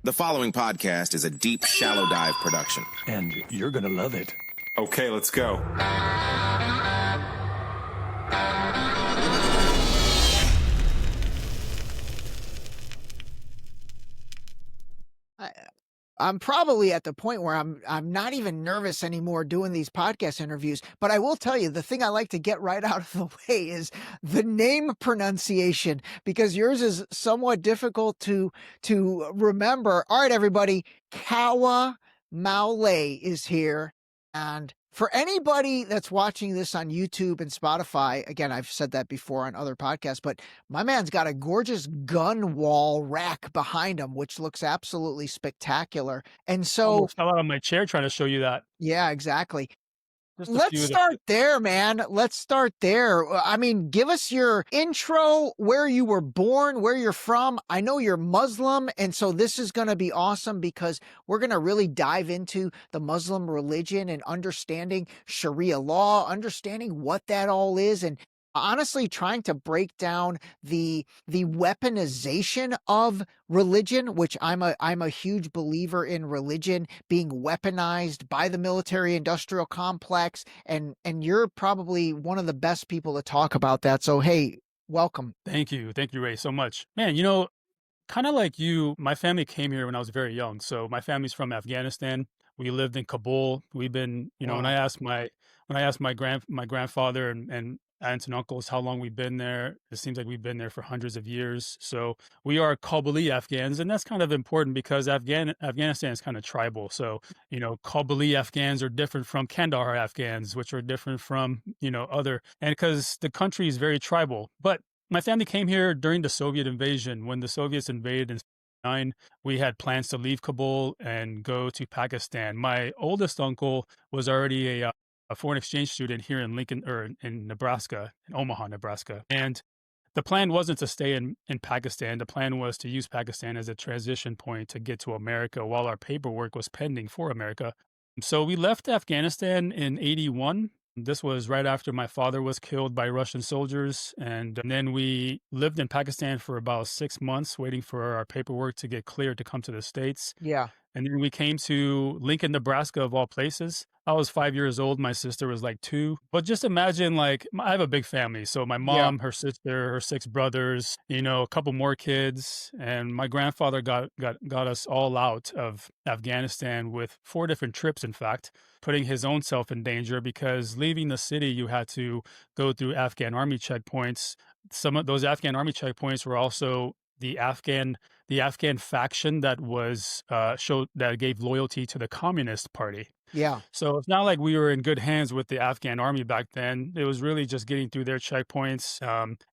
The following podcast is a deep, shallow dive production. And you're gonna love it. Okay, let's go. I'm probably at the point where I'm not even nervous anymore doing these podcast interviews, but I will tell you the thing I like to get right out of the way is the name pronunciation, because yours is somewhat difficult to remember. All right, everybody, Kawa Mawlayee is here. And for anybody that's watching this on YouTube and Spotify, again, I've said that before on other podcasts, but my man's got a gorgeous gun wall rack behind him, which looks absolutely spectacular. And so, almost fell out of my chair trying to show you that. yeah, exactly. Just Let's start there, man. Let's start there. I mean, give us your intro, where you were born, where you're from. I know you're Muslim, and so this is going to be awesome because we're going to really dive into the Muslim religion and understanding Sharia law, understanding what that all is, and honestly trying to break down the weaponization of religion, which I'm a huge believer in religion being weaponized by the military industrial complex, and you're probably one of the best people to talk about that. So hey, welcome. Thank you, Ray, so much. Man, you know, kind of like you, my family came here when I was very young. So my family's from Afghanistan. We lived in Kabul. We've been, you know, Wow. when I asked my grandfather and aunts and uncles how long we've been there, it seems like we've been there for hundreds of years. So we are Kabuli Afghans, and that's kind of important because Afghanistan is kind of tribal. So, you know, Kabuli Afghans are different from Kandahar Afghans, which are different from, you know, other, and because the country is very tribal. But my family came here during the Soviet invasion. When the Soviets invaded in 1979, we had plans to leave Kabul and go to Pakistan. My oldest uncle was already a foreign exchange student here in in Nebraska, in Omaha, Nebraska. And the plan wasn't to stay in Pakistan. The plan was to use Pakistan as a transition point to get to America while our paperwork was pending for America. So we left Afghanistan in 1981. This was right after my father was killed by Russian soldiers. And then we lived in Pakistan for about 6 months, waiting for our paperwork to get cleared to come to the States. Yeah. And then we came to Lincoln, Nebraska, of all places. I was 5 years old. My sister was like 2. But just imagine, like, I have a big family. So my mom, her sister, her 6 brothers, you know, a couple more kids. And my grandfather got us all out of Afghanistan with 4 different trips, in fact, putting his own self in danger because leaving the city, you had to go through Afghan army checkpoints. Some of those Afghan army checkpoints were also the Afghan faction that was that gave loyalty to the Communist Party. Yeah. So it's not like we were in good hands with the Afghan army back then. It was really just getting through their checkpoints.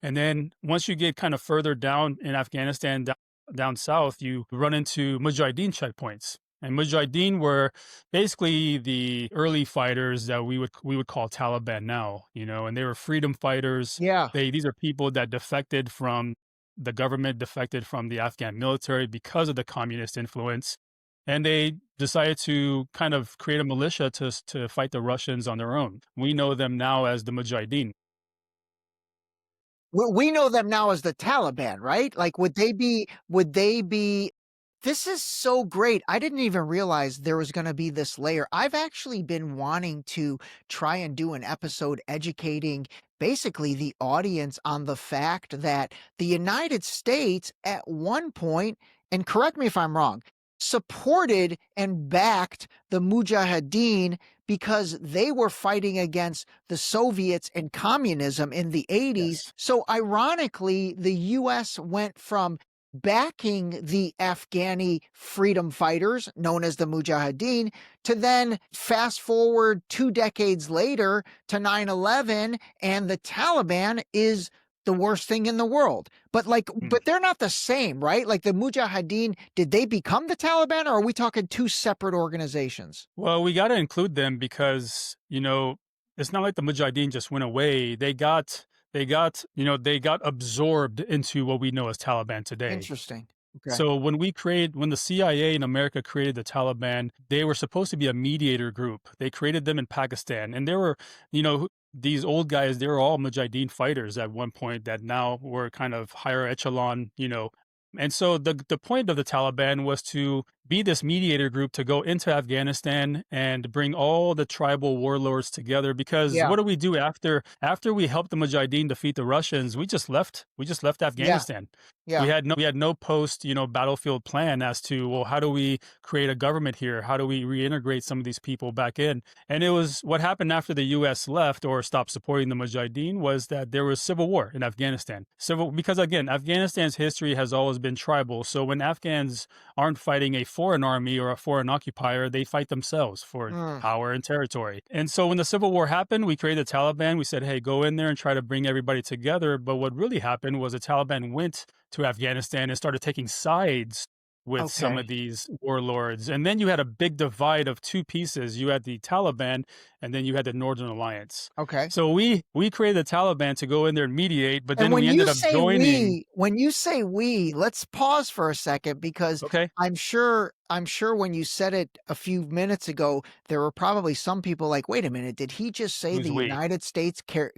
And then once you get kind of further down in Afghanistan, down south, you run into Mujahideen checkpoints. And Mujahideen were basically the early fighters that we would call Taliban now, you know, and they were freedom fighters. Yeah. These are people that defected from the government, defected from the Afghan military because of the communist influence. And they decided to kind of create a militia to fight the Russians on their own. We know them now as the Mujahideen. We know them now as the Taliban, right? Like, would they be, this is so great. I didn't even realize there was going to be this layer. I've actually been wanting to try and do an episode educating basically the audience on the fact that the United States at one point, and correct me if I'm wrong, supported and backed the Mujahideen because they were fighting against the Soviets and communism in the 80s. Yes. So ironically, the U.S. went from backing the Afghani freedom fighters, known as the Mujahideen, to then fast forward 2 decades later to 9/11, and the Taliban is the worst thing in the world. But but they're not the same, right? Like the Mujahideen, did they become the Taliban, or are we talking 2 separate organizations? Well, we got to include them because, you know, it's not like the Mujahideen just went away. They got absorbed into what we know as Taliban today. Interesting. Okay. So when the CIA in America created the Taliban, they were supposed to be a mediator group. They created them in Pakistan, and they were, you know, these old guys, they were all Mujahideen fighters at one point that now were kind of higher echelon, you know, And so the point of the Taliban was to be this mediator group to go into Afghanistan and bring all the tribal warlords together. Because Yeah. what do we do after we helped the Mujahideen defeat the Russians? We just left. We just left Yeah. Afghanistan. Yeah. We had no post, battlefield plan as to, well, how do we create a government here? How do we reintegrate some of these people back in? And it was what happened after the U.S. left or stopped supporting the Mujahideen was that there was civil war in Afghanistan. Because again, Afghanistan's history has always been tribal. So when Afghans aren't fighting a foreign army or a foreign occupier, they fight themselves for power and territory. And so when the civil war happened, we created the Taliban. We said, hey, go in there and try to bring everybody together. But what really happened was the Taliban went to Afghanistan and started taking sides with some of these warlords. And then you had a big divide of two pieces. You had the Taliban and then you had the Northern Alliance. Okay. So we created the Taliban to go in there and mediate, but then And we ended up joining. when you say we, let's pause for a second because Okay. I'm sure when you said it a few minutes ago, there were probably some people like, wait a minute, did he just say Who's the we? United States created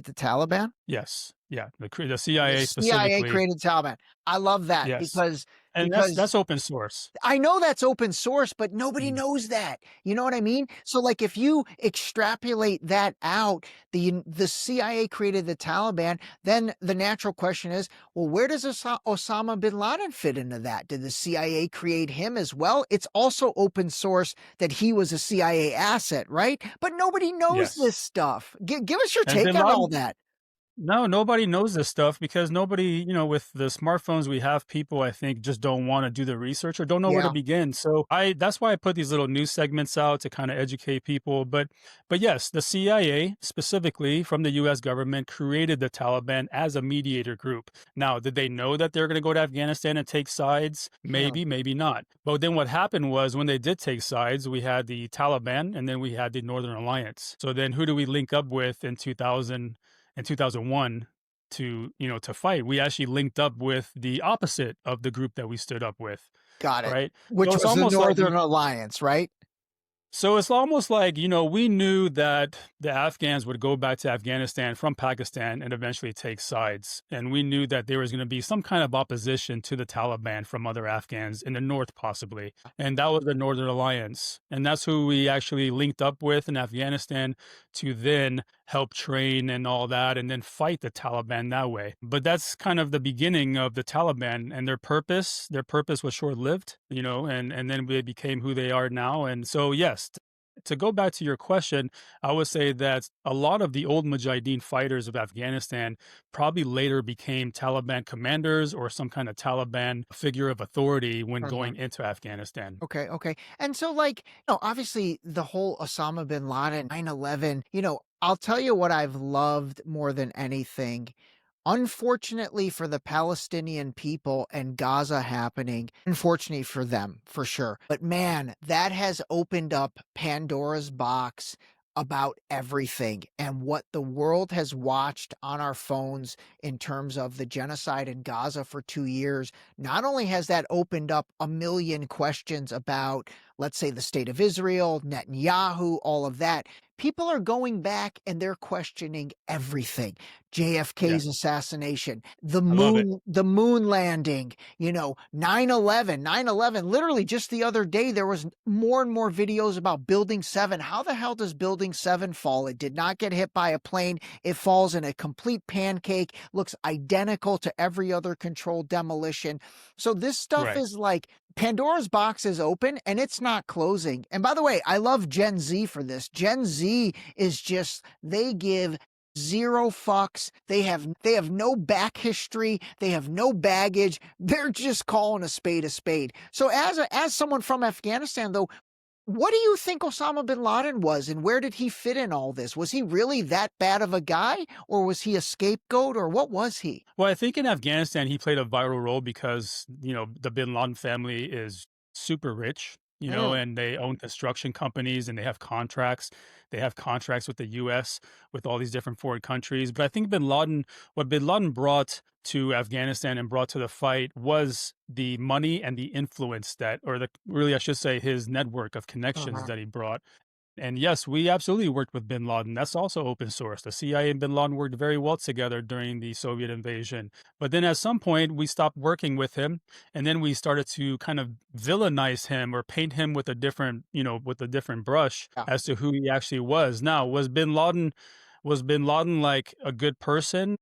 the Taliban? Yes. Yeah. The CIA The CIA specifically. created the Taliban. I love that Yes. because And that's open source. I know that's open source, but nobody knows that. You know what I mean? So like if you extrapolate that out, the CIA created the Taliban, then the natural question is, well, where does Osama bin Laden fit into that? Did the CIA create him as well? It's also open source that he was a CIA asset, right? But nobody knows Yes. this stuff. Give us your And take bin on all Laden, that. no, nobody knows this stuff because nobody, with the smartphones we have, people I think just don't want to do the research or don't know where to Yeah. begin. So that's why I put these little news segments out to kind of educate people. But yes, the CIA specifically from the US government created the Taliban as a mediator group. Now, did they know that they're going to go to Afghanistan and take sides? Maybe, maybe not. But then what happened was when they did take sides, we had the Taliban and then we had the Northern Alliance. So then who do we link up with in 2001 to fight? We actually linked up with the opposite of the group that we stood up with. Got it. Right. Which So was it's the almost like Northern Alliance, right? So it's almost like, we knew that the Afghans would go back to Afghanistan from Pakistan and eventually take sides. And we knew that there was going to be some kind of opposition to the Taliban from other Afghans in the north, possibly. And that was the Northern Alliance. And that's who we actually linked up with in Afghanistan to then help train and all that, and then fight the Taliban that way. But that's kind of the beginning of the Taliban and their purpose. Their purpose was short-lived, and then they became who they are now. And so, yes, to go back to your question, I would say that a lot of the old Mujahideen fighters of Afghanistan probably later became Taliban commanders or some kind of Taliban figure of authority when going into Afghanistan. Okay. And so obviously the whole Osama bin Laden 9/11, I'll tell you what I've loved more than anything. Unfortunately for the Palestinian people and Gaza happening, unfortunately for them, for sure. But man, that has opened up Pandora's box about everything and what the world has watched on our phones in terms of the genocide in Gaza for 2 years. Not only has that opened up a million questions about, let's say, the state of Israel, Netanyahu, all of that, people are going back and they're questioning everything. JFK's assassination, the moon landing, 9/11, literally just the other day, there was more and more videos about Building 7. How the hell does Building 7 fall? It did not get hit by a plane. It falls in a complete pancake, looks identical to every other controlled demolition. So this stuff is like Pandora's box is open and it's not closing. And by the way, I love Gen Z for this. Gen Z is just, they give zero fucks. They have no back history. They have no baggage. They're just calling a spade a spade. So as someone from Afghanistan, though, what do you think Osama bin Laden was and where did he fit in all this? Was he really that bad of a guy or was he a scapegoat or what was he? Well, I think in Afghanistan, he played a vital role because, the bin Laden family is super rich, and they own construction companies and they have contracts. They have contracts with the U.S., with all these different foreign countries. But I think what bin Laden brought to Afghanistan and brought to the fight was the money and the influence really, I should say, his network of connections that he brought. And yes, we absolutely worked with bin Laden. That's also open source. The CIA and bin Laden worked very well together during the Soviet invasion. But then at some point, we stopped working with him. And then we started to kind of villainize him or paint him with a different, with a different brush Yeah. as to who he actually was. Now, was bin Laden like a good person?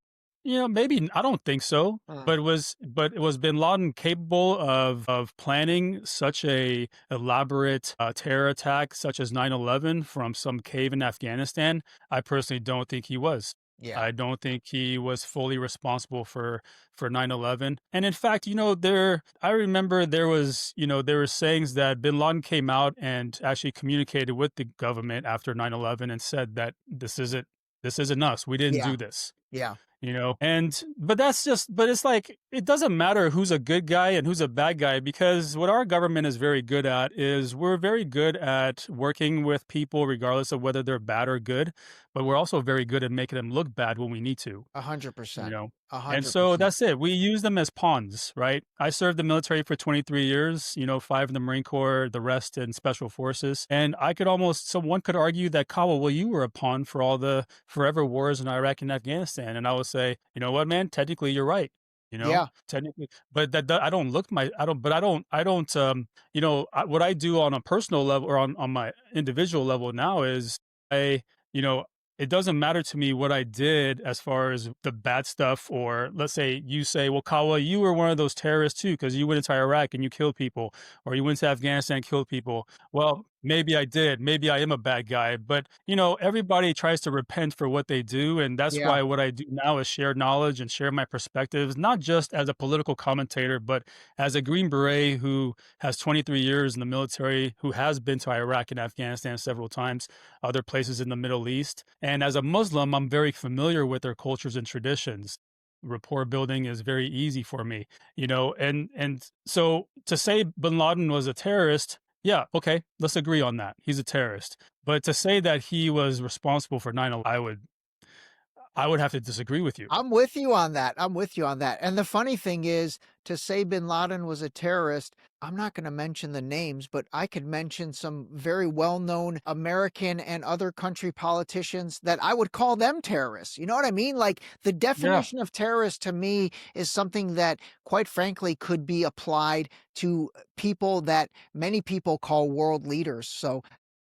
Maybe I don't think so. But was bin Laden capable of planning such a elaborate terror attack such as 9/11 from some cave in Afghanistan? I personally don't think he was. Yeah. I don't think he was fully responsible for 9/11. And in fact, I remember there were sayings that bin Laden came out and actually communicated with the government after 9/11 and said that this isn't us. We didn't Yeah. do this. Yeah. But it's like, it doesn't matter who's a good guy and who's a bad guy, because what our government is very good at is we're very good at working with people regardless of whether they're bad or good, but we're also very good at making them look bad when we need to. 100%. And so 100%. that's it. We use them as pawns, right? I served the military for 23 years, 5 in the Marine Corps, the rest in Special Forces. And someone could argue that, Kawa, well, you were a pawn for all the forever wars in Iraq and Afghanistan. And I would say, you know what, man, technically you're right. Yeah. Technically, but I don't look my, I don't, but I don't, what I do on a personal level or on my individual level now is you know, it doesn't matter to me what I did as far as the bad stuff, or let's say you say, well, Kawa, you were one of those terrorists too, because you went into Iraq and you killed people, or you went to Afghanistan and killed people. Well, maybe I did. Maybe I am a bad guy, but everybody tries to repent for what they do. And that's Yeah. why what I do now is share knowledge and share my perspectives, not just as a political commentator, but as a Green Beret who has 23 years in the military, who has been to Iraq and Afghanistan several times, other places in the Middle East. And as a Muslim, I'm very familiar with their cultures and traditions. Rapport building is very easy for me, and so to say bin Laden was a terrorist, yeah, okay, let's agree on that. He's a terrorist. But to say that he was responsible for 9/11, I would have to disagree with you. I'm with you on that. I'm with you on that. And the funny thing is, to say bin Laden was a terrorist, I'm not going to mention the names, but I could mention some very well-known American and other country politicians that I would call them terrorists. You know what I mean? Like, the Yeah. definition of terrorist to me is something that, quite frankly, could be applied to people that many people call world leaders. So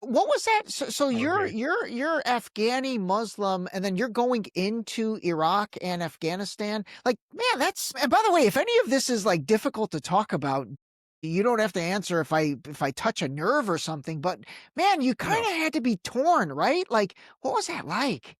what was that? So I would you're agree. you're Afghani Muslim, and then you're going into Iraq and Afghanistan. Like, man, that's. And by the way, if any of this is like difficult to talk about, you don't have to answer if I touch a nerve or something. But man, you kind No. of had to be torn, right? Like, what was that like?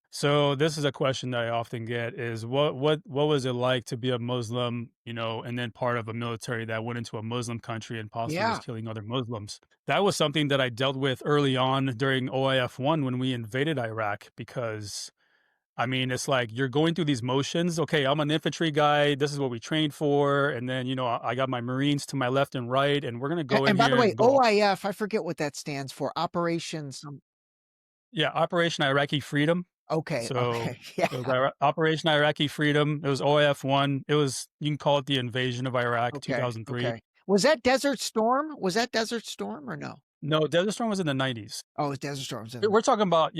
So this is a question that I often get: is what was it like to be a Muslim, and then part of a military that went into a Muslim country and possibly was Yeah. killing other Muslims? That was something that I dealt with early on during OIF-1 when we invaded Iraq, because I mean, it's like you're going through these motions. Okay, I'm an infantry guy. This is what we trained for. And then, I got my Marines to my left and right, and we're going to go in And by the here way, and go. OIF, I forget what that stands for. Operations. Yeah, Operation Iraqi Freedom. Okay. So Okay. Yeah. it was Operation Iraqi Freedom. It was OIF-1. You can call it the invasion of Iraq, Okay. 2003. Okay. Was that Desert Storm? Was that Desert Storm or no? No, Desert Storm was in the 90s. Oh, it's Desert Storm. We're talking about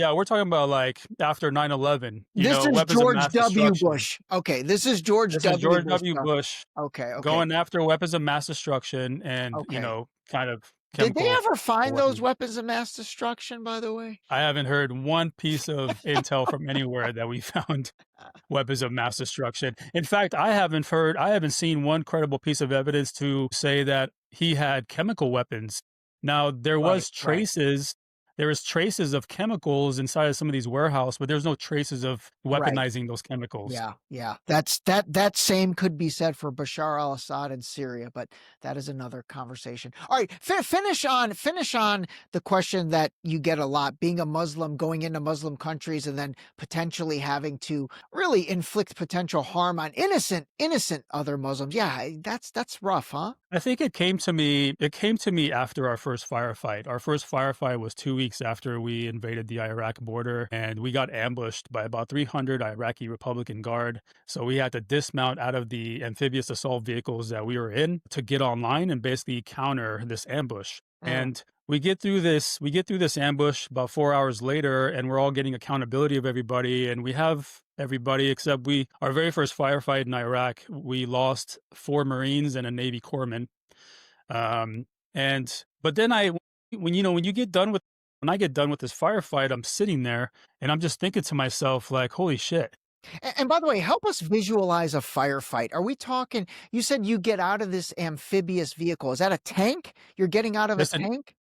like after 9/11, This is weapons of George mass W. destruction. Bush. Okay, this is George This is W. George Bush W. stuff. Bush Okay. going after weapons of mass destruction and, Okay. kind of Did they chemical ever find those weapons. weapons of mass destruction, by the way? I haven't heard one piece of intel from anywhere that we found weapons of mass destruction. In fact, I haven't seen one credible piece of evidence to say that he had chemical weapons. Now, there was Right. traces of chemicals inside of some of these warehouses, but there's no traces of Right. weaponizing those chemicals. Yeah. That same could be said for Bashar al-Assad in Syria, but that is another conversation. All right, finish on the question that you get a lot: being a Muslim, going into Muslim countries, and then potentially having to really inflict potential harm on innocent other Muslims. Yeah, that's rough, huh? I think it came to me after our first firefight. Our first firefight was 2 weeks after we invaded the Iraq border, and we got ambushed by about 300 Iraqi Republican Guard. So we had to dismount out of the amphibious assault vehicles that we were in to get online and basically counter this ambush. And we get through this ambush about 4 hours later, and we're all getting accountability of everybody, and we have everybody except our very first firefight in Iraq, we lost 4 Marines and a Navy corpsman. But then when you get done with when I get done with this firefight, I'm sitting there and I'm just thinking to myself, like, holy shit. And by the way, help us visualize a firefight. Are we talking, you said you get out of this amphibious vehicle. Is that a tank? You're getting out of a tank?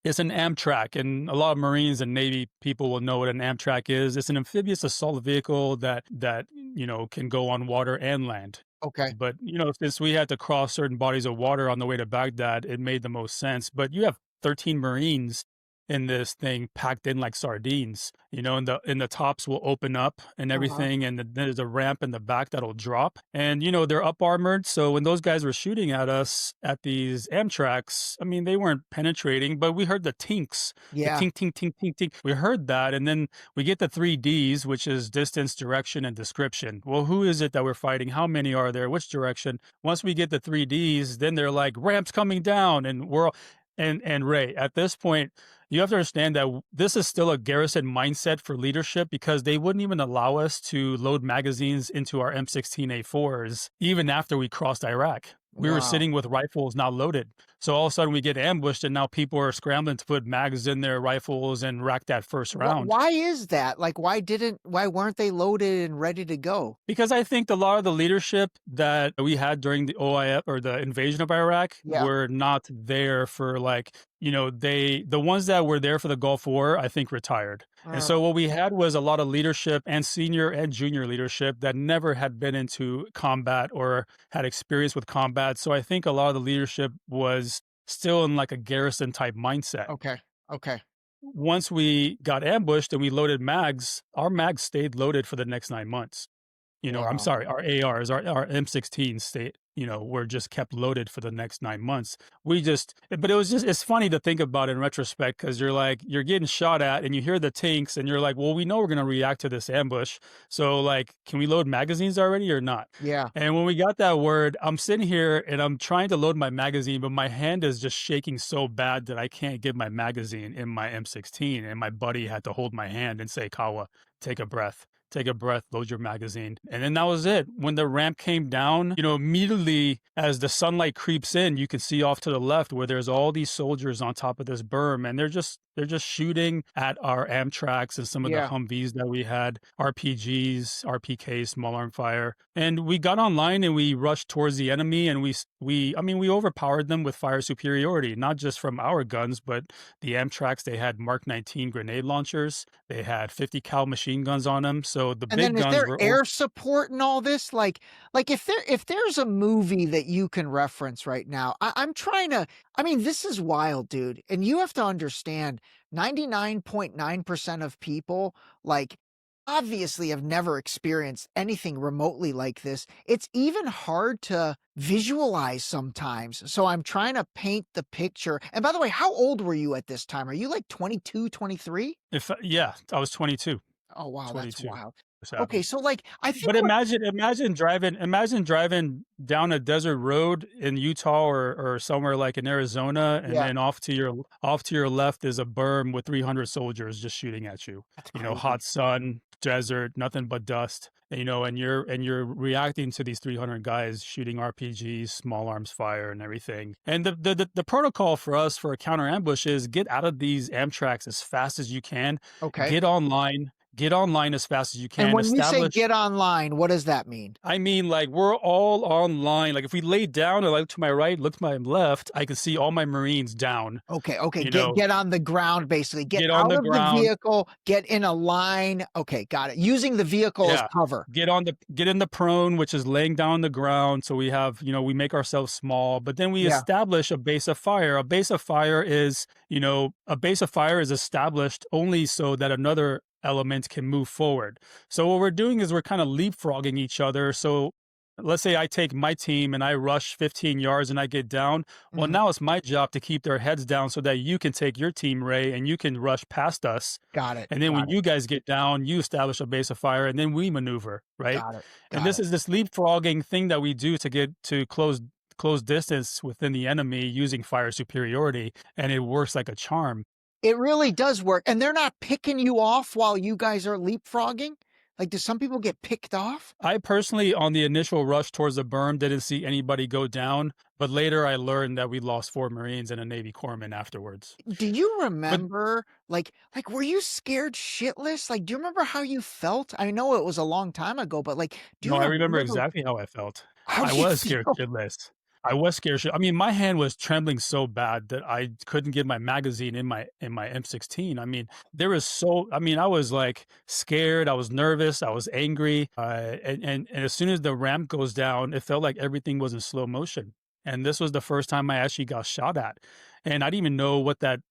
It's an Amtrak, and a lot of Marines and Navy people will know what an Amtrak is. It's an amphibious assault vehicle that can go on water and land. Okay. But since we had to cross certain bodies of water on the way to Baghdad, it made the most sense. But you have 13 Marines in this thing packed in like sardines, and the tops will open up and everything. And then there's a ramp in the back that'll drop, and they're up armored. So when those guys were shooting at us at these Amtraks, I mean, they weren't penetrating, but we heard the tinks, the tink, tink, tink, tink, tink. We heard that. And then we get the 3Ds, which is distance, direction, and description. Well, who is it that we're fighting? How many are there? Which direction? Once we get the 3Ds, then they're like, ramps coming down, and we're all, and Ray, at this point, you have to understand that this is still a garrison mindset for leadership, because they wouldn't even allow us to load magazines into our M16A4s even after we crossed Iraq. We were sitting with rifles not loaded. So all of a sudden we get ambushed, and now people are scrambling to put mags in their rifles and rack that first round. Why is that? Like, why weren't they loaded and ready to go? Because I think a lot of the leadership that we had during the OIF or the invasion of Iraq were not there for the ones that were there for the Gulf War, I think, retired. And so what we had was a lot of leadership, and senior and junior leadership, that never had been into combat or had experience with combat. So I think a lot of the leadership was still in like a garrison type mindset. Okay. Once we got ambushed and we loaded mags, our mags stayed loaded for the next 9 months. I'm sorry, our ARs, our M16 stayed, were just kept loaded for the next 9 months. But it's funny to think about in retrospect, because you're getting shot at and you hear the tanks and you're like, well, we know we're going to react to this ambush. So can we load magazines already or not? Yeah. And when we got that word, I'm sitting here and I'm trying to load my magazine, but my hand is just shaking so bad that I can't get my magazine in my M16. And my buddy had to hold my hand and say, Kawa, take a breath. Take a breath, load your magazine. And then that was it. When the ramp came down, immediately as the sunlight creeps in, you can see off to the left where there's all these soldiers on top of this berm, and they're just shooting at our Amtraks and some of the Humvees that we had, RPGs, RPKs, small arm fire. And we got online and we rushed towards the enemy, and we overpowered them with fire superiority, not just from our guns, but the Amtraks. They had Mark 19 grenade launchers. They had 50 cal machine guns on them. So the big guns were air support and all this. Like if there's a movie that you can reference right now, I'm trying to. I mean, this is wild, dude. And you have to understand, 99.9% of people obviously have never experienced anything remotely like this. It's even hard to visualize sometimes. So I'm trying to paint the picture. And by the way, how old were you at this time? Are you like 22, 23? I was 22. Oh, wow. 22. That's wild. Okay. So I think, but imagine driving down a desert road in Utah or somewhere like in Arizona, and then off to your left is a berm with 300 soldiers just shooting at you. Hot sun, desert, nothing but dust. And you're reacting to these 300 guys shooting RPGs, small arms fire, and everything. And the protocol for us for a counter ambush is get out of these Amtraks as fast as you can. Okay. Get online as fast as you can. And when you say get online, what does that mean? I mean, we're all online. If we lay down or to my right, look to my left, I can see all my Marines down. Okay. Get on the ground, basically. Get out of the vehicle, get in a line. Okay, got it. Using the vehicle as cover. Get in the prone, which is laying down on the ground. So we have, we make ourselves small, but then we establish a base of fire. A base of fire is established only so that another element can move forward. So what we're doing is we're kind of leapfrogging each other. So let's say I take my team and I rush 15 yards and I get down. Well, now it's my job to keep their heads down so that you can take your team, Ray, and you can rush past us. Got it. And then when you guys get down, you establish a base of fire, and then we maneuver, right? Got it. And this is this leapfrogging thing that we do to get to close close distance within the enemy using fire superiority, and it works like a charm. It really does work. And they're not picking you off while you guys are leapfrogging? Like, do some people get picked off? I personally, on the initial rush towards the berm, didn't see anybody go down, but later I learned that we lost 4 Marines and a Navy corpsman afterwards. Do you But remember, were you scared shitless? Like, do you remember how you felt? I know it was a long time ago, but like, do no, you I remember remember exactly how I felt. how I do you was scared feel? shitless. I was scared shit. I mean, my hand was trembling so bad that I couldn't get my magazine in my M16. I mean, I was like scared, I was nervous, I was angry. And as soon as the ramp goes down, it felt like everything was in slow motion. And this was the first time I actually got shot at. And I didn't even know what that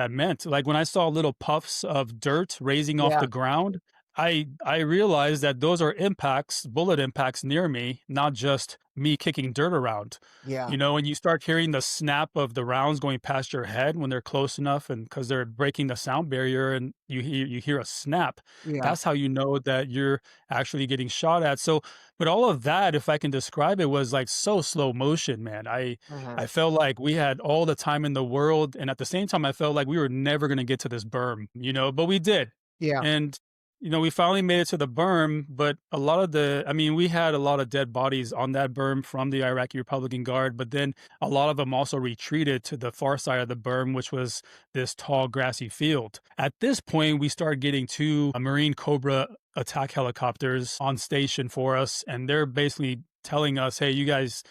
meant. Like when I saw little puffs of dirt raising off Yeah, the ground, I realized that those are impacts, bullet impacts near me, not just me kicking dirt around. yeah, You know, when you start hearing the snap of the rounds going past your head when they're close enough, and because they're breaking the sound barrier, and you hear a snap, yeah. that's how you know that you're actually getting shot at. So, but all of that, if I can describe it, was like so slow motion, man. Mhm. I felt like we had all the time in the world, and at the same time, I felt like we were never going to get to this berm, you know, but we did. Yeah. And we finally made it to the berm, but we had a lot of dead bodies on that berm from the Iraqi Republican Guard, but then a lot of them also retreated to the far side of the berm, which was this tall, grassy field. At this point, we started getting 2 Marine Cobra attack helicopters on station for us, and they're basically telling us, hey, you guys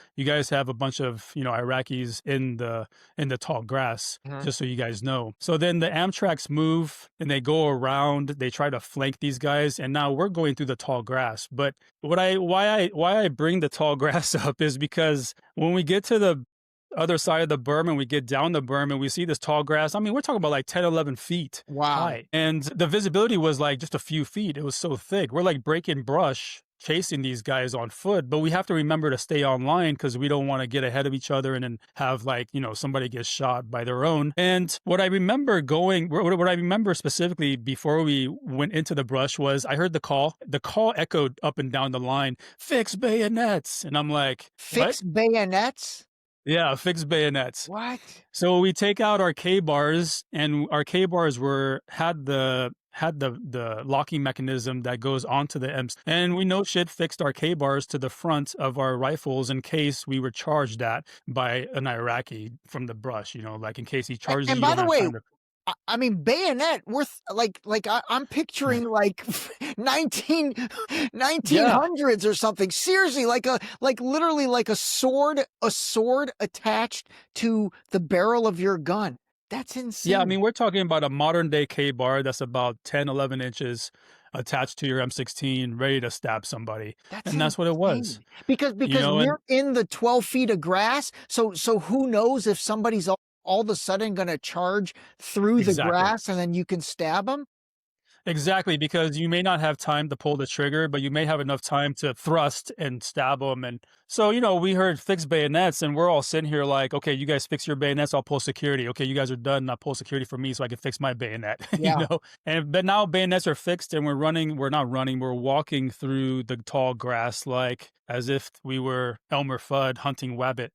have a bunch of Iraqis in the tall grass, Mhm. just so you guys know. So then the Amtraks move and they go around, they try to flank these guys, and now we're going through the tall grass. But why I bring the tall grass up is because when we get to the other side of the berm and we get down the berm and we see this tall grass, I mean, we're talking about like 10, 11 feet Wow. high. And the visibility was like just a few feet. It was so thick. We're like breaking brush chasing these guys on foot, but we have to remember to stay online because we don't want to get ahead of each other and then have somebody get shot by their own. And what I remember specifically before we went into the brush was I heard the call echoed up and down the line, fix bayonets. And I'm like, Fix what? bayonets? Yeah, fix bayonets. What? So we take out our K bars, and our K bars had the locking mechanism that goes onto the M's, and we no shit fixed our K bars to the front of our rifles in case we were charged at by an Iraqi from the brush. Like in case he charges And you, by don't the have way, time to. I mean, bayonet worth I'm picturing like 1900s or something. Seriously, literally like a sword attached to the barrel of your gun. That's insane. Yeah, I mean, we're talking about a modern day K bar that's about 10, 11 inches attached to your M16, ready to stab somebody. And that's what it was. Because And you're in the 12 feet of grass. So who knows if somebody's all of a sudden going to charge through the exactly. grass and then you can stab them? Exactly, because you may not have time to pull the trigger, but you may have enough time to thrust and stab them. And so, we heard fix bayonets, and we're all sitting here like, okay, you guys fix your bayonets, I'll pull security. Okay, you guys are done, I'll pull security for me so I can fix my bayonet. Yeah. But now bayonets are fixed, and we're walking through the tall grass like as if we were Elmer Fudd hunting wabbit,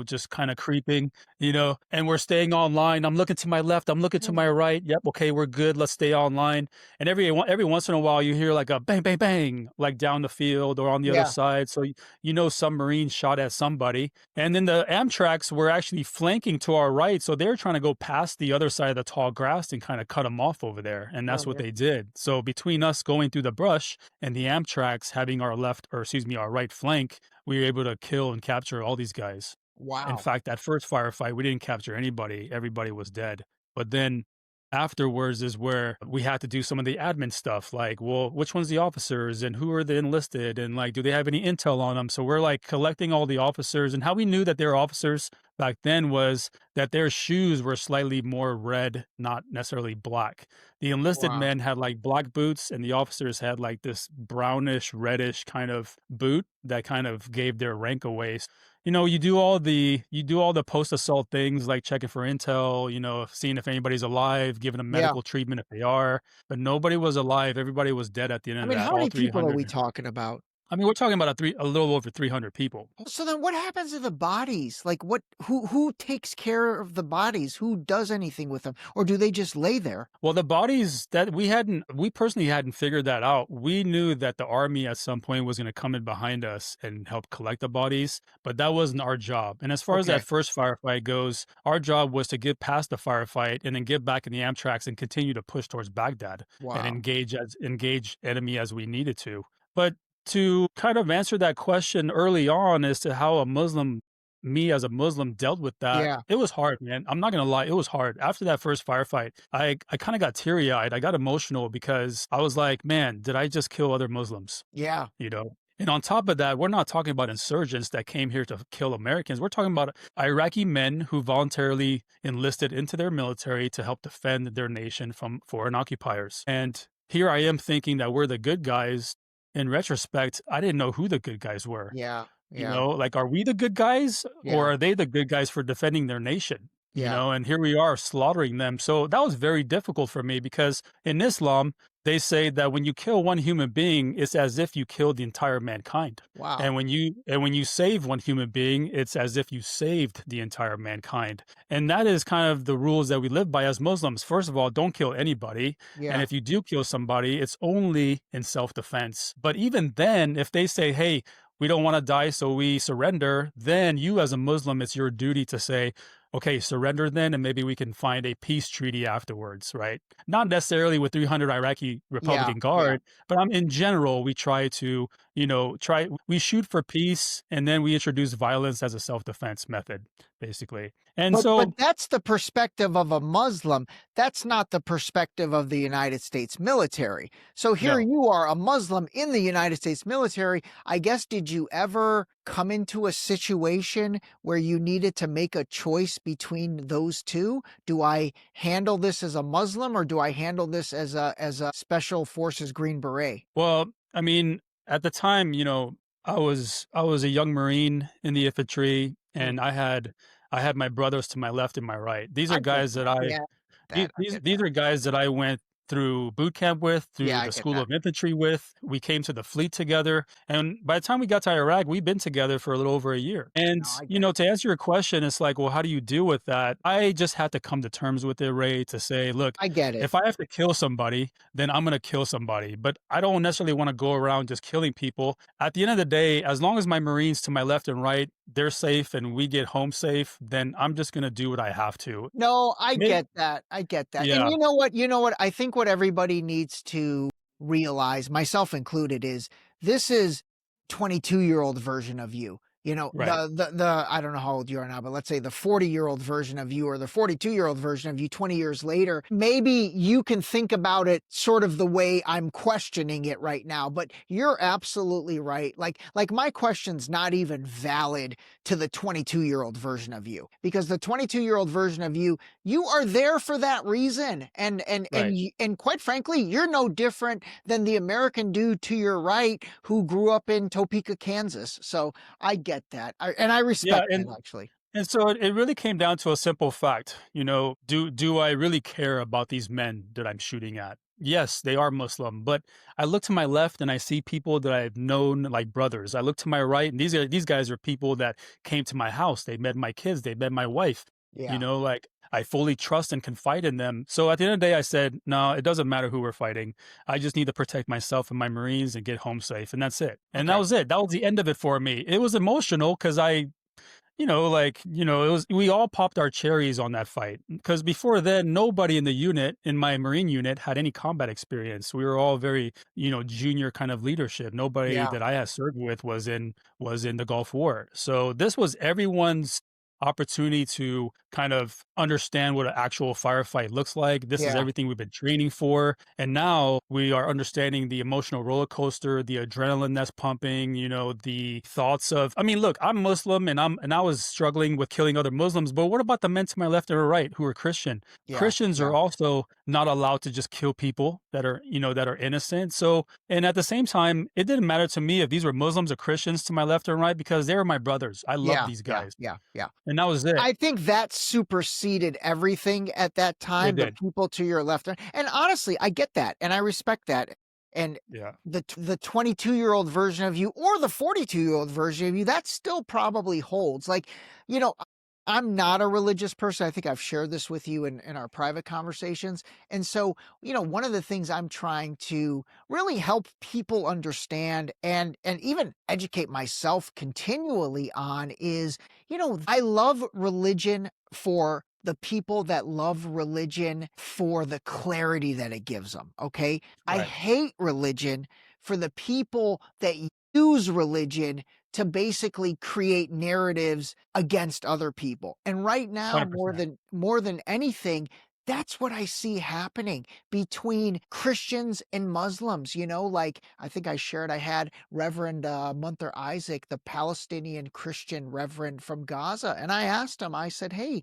just kind of creeping, and we're staying online. I'm looking to my left, I'm looking to my right. Yep, okay, we're good, let's stay online. And every once in a while, you hear like a bang, bang, bang, like down the field or on the other side. So some Marine shot at somebody. And then the Amtraks were actually flanking to our right, so they're trying to go past the other side of the tall grass and kind of cut them off over there. And that's what they did. So between us going through the brush and the Amtraks having our right flank, we were able to kill and capture all these guys. Wow. In fact, that first firefight, we didn't capture anybody. Everybody was dead. But then afterwards is where we had to do some of the admin stuff, like, well, which one's the officers and who are the enlisted, and like, do they have any intel on them? So we're like collecting all the officers, and how we knew that they were officers back then was that their shoes were slightly more red, not necessarily black. The enlisted men had like black boots, and the officers had like this brownish, reddish kind of boot that kind of gave their rank away. You do all the post-assault things like checking for intel, seeing if anybody's alive, giving them medical treatment if they are, but nobody was alive. Everybody was dead at the end of that. How many people are we 300. talking about? I mean, we're talking about a little over 300 people. So then what happens to the bodies? Like who takes care of the bodies? Who does anything with them? Or do they just lay there? Well, the bodies that we personally hadn't figured that out. We knew that the army at some point was going to come in behind us and help collect the bodies, but that wasn't our job. And as far as Okay. that first firefight goes, our job was to get past the firefight and then get back in the Amtraks and continue to push towards Baghdad and Wow. engage enemy as we needed to. But to kind of answer that question early on as to how me as a Muslim dealt with that, Yeah. it was hard, man. I'm not gonna lie, it was hard. After that first firefight, I kind of got teary-eyed. I got emotional because I was like, man, did I just kill other Muslims? Yeah. You know? And on top of that, we're not talking about insurgents that came here to kill Americans. We're talking about Iraqi men who voluntarily enlisted into their military to help defend their nation from foreign occupiers. And here I am thinking that we're the good guys. In retrospect, I didn't know who the good guys were. Yeah. You Yeah. know, like, are we the good guys Yeah. or are they the good guys for defending their nation? You Yeah. know, and here we are slaughtering them. So that was very difficult for me because in Islam, they say that when you kill one human being, it's as if you killed the entire mankind. Wow. And when you save one human being, it's as if you saved the entire mankind. And that is kind of the rules that we live by as Muslims. First of all, don't kill anybody. Yeah. And if you do kill somebody, it's only in self-defense. But even then, if they say, hey, we don't want to die, so we surrender, then you as a Muslim, it's your duty to say, okay, surrender then, and maybe we can find a peace treaty afterwards, right? Not necessarily with 300 Iraqi Republican Guard, but in general, we try to, we shoot for peace, and then we introduce violence as a self-defense method, basically. And but that's the perspective of a Muslim. That's not the perspective of the United States military. So here you are, a Muslim in the United States military. I guess, did you ever come into a situation where you needed to make a choice between those two? Do I handle this as a Muslim or do I handle this as a Special Forces Green Beret? Well, I mean, at the time, I was a young Marine in the infantry, and I had my brothers to my left and my right. These are guys that these are guys that I went through boot camp with, through the School of Infantry with. We came to the fleet together. And by the time we got to Iraq, we've been together for a little over a year. And, to answer your question, it's like, well, how do you deal with that? I just had to come to terms with it, Ray, to say, look, I get it. If I have to kill somebody, then I'm going to kill somebody. But I don't necessarily want to go around just killing people. At the end of the day, as long as my Marines to my left and right, they're safe and we get home safe, then I'm just going to do what I have to. No, I get that. I get that. Yeah. And you know what? I think what everybody needs to realize, myself included, is this is 22-year-old version of you. Right. The I don't know how old you are now, but let's say the 40-year-old version of you or the 42-year-old version of you 20 years later, maybe you can think about it sort of the way I'm questioning it right now, but you're absolutely right. Like my question's not even valid to the 22-year-old version of you, because the 22-year-old version of you are there for that reason. And quite frankly, you're no different than the American dude to your right who grew up in Topeka, Kansas. So I get that. I respect that, actually. And so it really came down to a simple fact. Do I really care about these men that I'm shooting at? Yes, they are Muslim, but I look to my left and I see people that I've known like brothers. I look to my right, and these guys are people that came to my house. They met my kids. They met my wife. Yeah. I fully trust and confide in them. So at the end of the day, I said, no, it doesn't matter who we're fighting. I just need to protect myself and my Marines and get home safe. And that's it. And that was it. That was the end of it for me. It was emotional because we all popped our cherries on that fight. Because before then, nobody in my Marine unit had any combat experience. We were all very, junior kind of leadership. Nobody that I had served with was in the Gulf War. So this was everyone's opportunity to kind of understand what an actual firefight looks like. This is everything we've been training for. And now we are understanding the emotional roller coaster, the adrenaline that's pumping, the thoughts of, look, I'm Muslim and I was struggling with killing other Muslims, but what about the men to my left and right who are Christian? Christians are also not allowed to just kill people that are innocent. So, and at the same time, it didn't matter to me if these were Muslims or Christians to my left and right, because they were my brothers. I love these guys. Yeah. And that was it. I think that superseded everything at that time, the people to your left. And honestly, I get that and I respect that. And Yeah. the 22-year-old version of you or the 42-year-old version of you, that still probably holds. Like, you know, I'm not a religious person. I think I've shared this with you in our private conversations. And so, you know, one of the things I'm trying to really help people understand and even educate myself continually on is, you know, I love religion for the people that love religion for the clarity that it gives them. Okay. I Right. hate religion for the people that use religion to basically create narratives against other people. And right now, 100%. more than anything, that's what I see happening between Christians and Muslims. You know, like I think I shared, I had Reverend Munther Isaac, the Palestinian Christian Reverend from Gaza, and I asked him, I said, hey,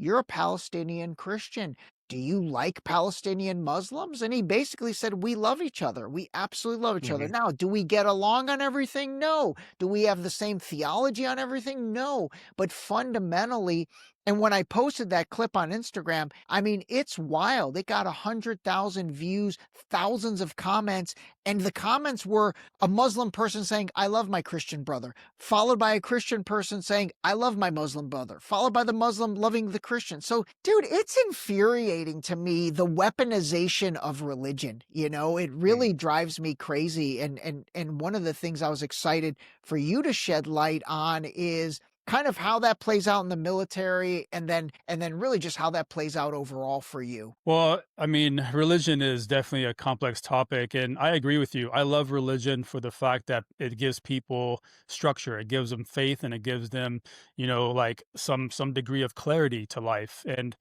you're a Palestinian Christian. Do you like Palestinian Muslims? And he basically said, we love each other. We absolutely love each other. Mhm. Now, do we get along on everything? No. Do we have the same theology on everything? No. But fundamentally, and when I posted that clip on Instagram, I mean, it's wild. It got 100,000 views, thousands of comments. And the comments were a Muslim person saying, I love my Christian brother, followed by a Christian person saying, I love my Muslim brother, followed by the Muslim loving the Christian. So, dude, it's infuriating to me, the weaponization of religion. You know, it really drives me crazy. And one of the things I was excited for you to shed light on is kind of how that plays out in the military and then really just how that plays out overall for you. Well, I mean, religion is definitely a complex topic, and I agree with you. I love religion for the fact that it gives people structure, it gives them faith, and it gives them, you know, like some degree of clarity to life. And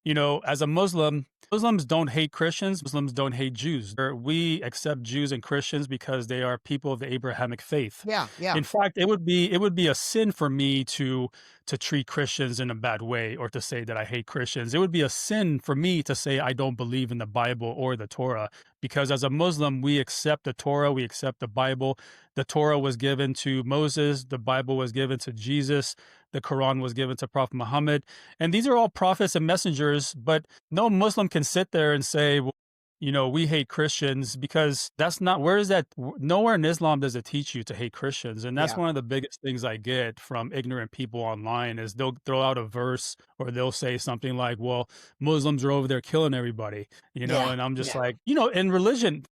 you know, as a Muslim, Muslims don't hate Christians. Muslims don't hate Jews. We accept Jews and Christians because they are people of the Abrahamic faith. Yeah, yeah. In fact, it would be a sin for me to treat Christians in a bad way or to say that I hate Christians. It would be a sin for me to say I don't believe in the Bible or the Torah, because as a Muslim, we accept the Torah, we accept the Bible. The Torah was given to Moses, the Bible was given to Jesus, the Quran was given to Prophet Muhammad. And these are all prophets and messengers, but no Muslim can sit there and say, well, you know, we hate Christians, because that's not, where is that? Nowhere in Islam does it teach you to hate Christians. And that's Yeah. one of the biggest things I get from ignorant people online is they'll throw out a verse or they'll say something like, well, Muslims are over there killing everybody, you know, Yeah. and I'm just Yeah. like, you know, in religion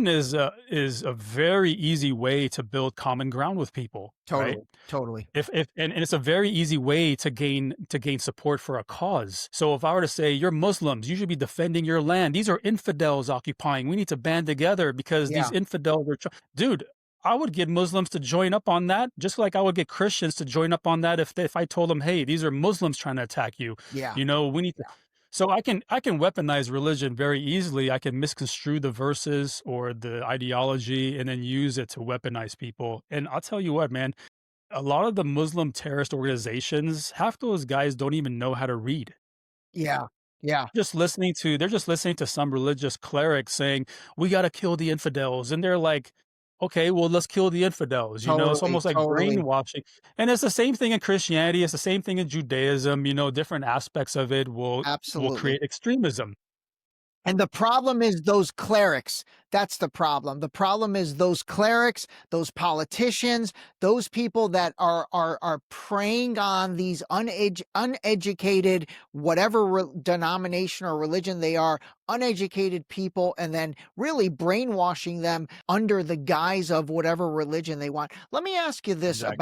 is a very easy way to build common ground with people, right? Totally. Totally. If and it's a very easy way to gain support for a cause. So if I were to say you're Muslims, you should be defending your land. These are infidels occupying. We need to band together because Yeah. these infidels are dude, I would get Muslims to join up on that, just like I would get Christians to join up on that if I told them, "Hey, these are Muslims trying to attack you." Yeah. You know, we need to. So I can weaponize religion very easily. I can misconstrue the verses or the ideology and then use it to weaponize people. And I'll tell you what, man, a lot of the Muslim terrorist organizations, half those guys don't even know how to read. Yeah. Yeah. They're just listening to some religious cleric saying, we got to kill the infidels. And they're like, okay, well, let's kill the infidels. You know, it's Totally. almost like Totally. brainwashing. And it's the same thing in Christianity. It's the same thing in Judaism. You know, different aspects of it will Absolutely. create extremism. And the problem is those clerics. That's the problem. The problem is those clerics, those politicians, those people that are preying on these uneducated, whatever denomination or religion they are, uneducated people, and then really brainwashing them under the guise of whatever religion they want. Let me ask you this Exactly.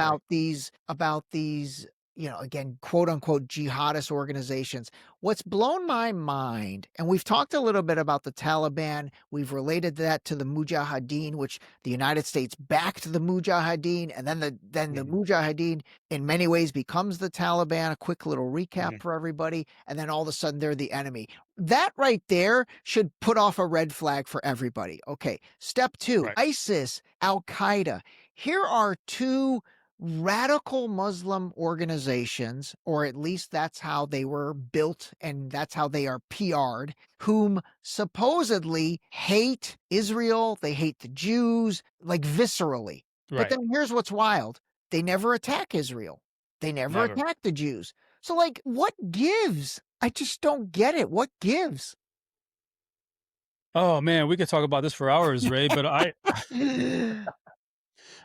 about these, you know, again, quote unquote jihadist organizations. What's blown my mind, and we've talked a little bit about the Taliban, we've related that to the Mujahideen, which the United States backed the Mujahideen, and then the Mhm, Mujahideen in many ways becomes the Taliban. A quick little recap mhm. for everybody, and then all of a sudden they're the enemy. That right there should put off a red flag for everybody. Okay, step two, Right. ISIS, Al-Qaeda. Here are two radical Muslim organizations, or at least that's how they were built and that's how they are PR'd, whom supposedly hate Israel, they hate the Jews, like viscerally. But Right. then here's what's wild. They never attack Israel. They never Never. attack the Jews. So like, what gives? I just don't get it. What gives? Oh man, we could talk about this for hours, Ray.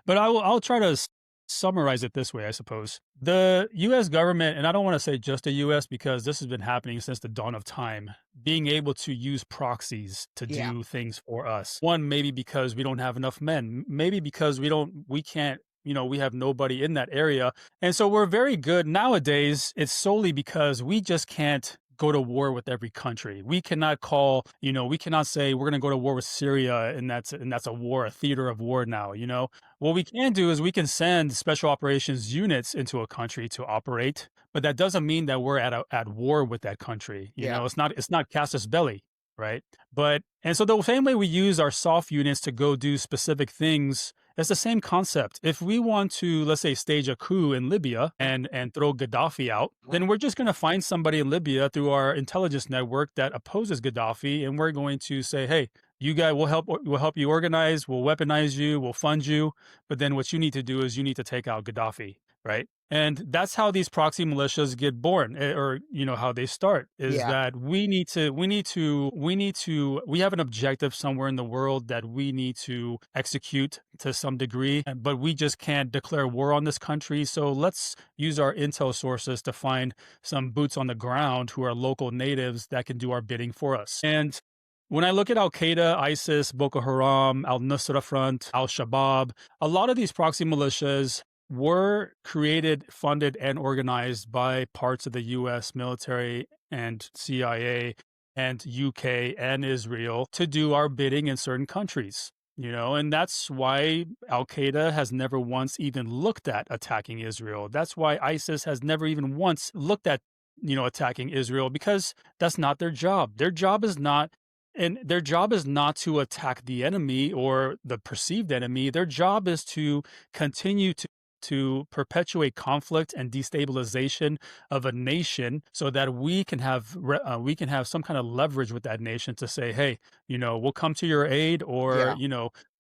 I'll try to summarize it this way, I suppose. The U.S. government, and I don't want to say just the U.S. because this has been happening since the dawn of time, being able to use proxies to Yeah. do things for us. One, maybe because we don't have enough men. Maybe because we can't. We have nobody in that area. And so we're very good nowadays. It's solely because we just can't go to war with every country. We cannot we cannot say we're going to go to war with Syria and that's a war, a theater of war now, What we can do is we can send special operations units into a country to operate, but that doesn't mean that we're at war with that country. Yeah. It's not casus belli, right? And so the same way we use our soft units to go do specific things, it's the same concept. If we want to, let's say, stage a coup in Libya and throw Gaddafi out, then we're just going to find somebody in Libya through our intelligence network that opposes Gaddafi, and we're going to say, hey, you guys, we'll help you organize, we'll weaponize you, we'll fund you, but then what you need to do is you need to take out Gaddafi, right? And that's how these proxy militias get born, or how they start is that we have an objective somewhere in the world that we need to execute to some degree, but we just can't declare war on this country. So let's use our intel sources to find some boots on the ground who are local natives that can do our bidding for us. And when I look at Al-Qaeda, ISIS, Boko Haram, Al-Nusra Front, Al-Shabaab, a lot of these proxy militias were created, funded, and organized by parts of the U.S. military and CIA and UK and Israel to do our bidding in certain countries. And that's why Al-Qaeda has never once even looked at attacking Israel. That's why ISIS has never even once looked at, attacking Israel, because that's not their job. Their job is not to attack the enemy or the perceived enemy. Their job is to continue to perpetuate conflict and destabilization of a nation, so that we can have some kind of leverage with that nation to say, hey, we'll come to your aid, or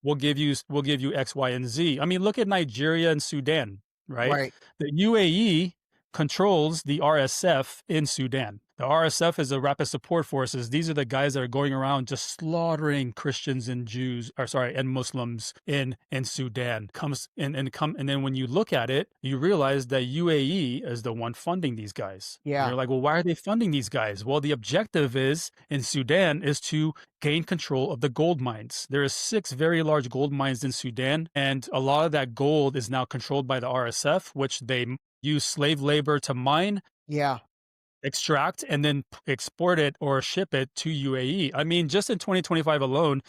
we'll give you X, Y, and Z. I mean, look at Nigeria and Sudan, right? Right. The UAE controls the RSF in Sudan. The RSF is the Rapid Support Forces. These are the guys that are going around just slaughtering Christians and and Muslims in Sudan. And then when you look at it, you realize that UAE is the one funding these guys. Yeah. And you're like, well, why are they funding these guys? Well, the objective in Sudan is to gain control of the gold mines. There are 6 very large gold mines in Sudan, and a lot of that gold is now controlled by the RSF, which they use slave labor to mine, extract, and then export it or ship it to UAE. I mean, just in 2025 alone,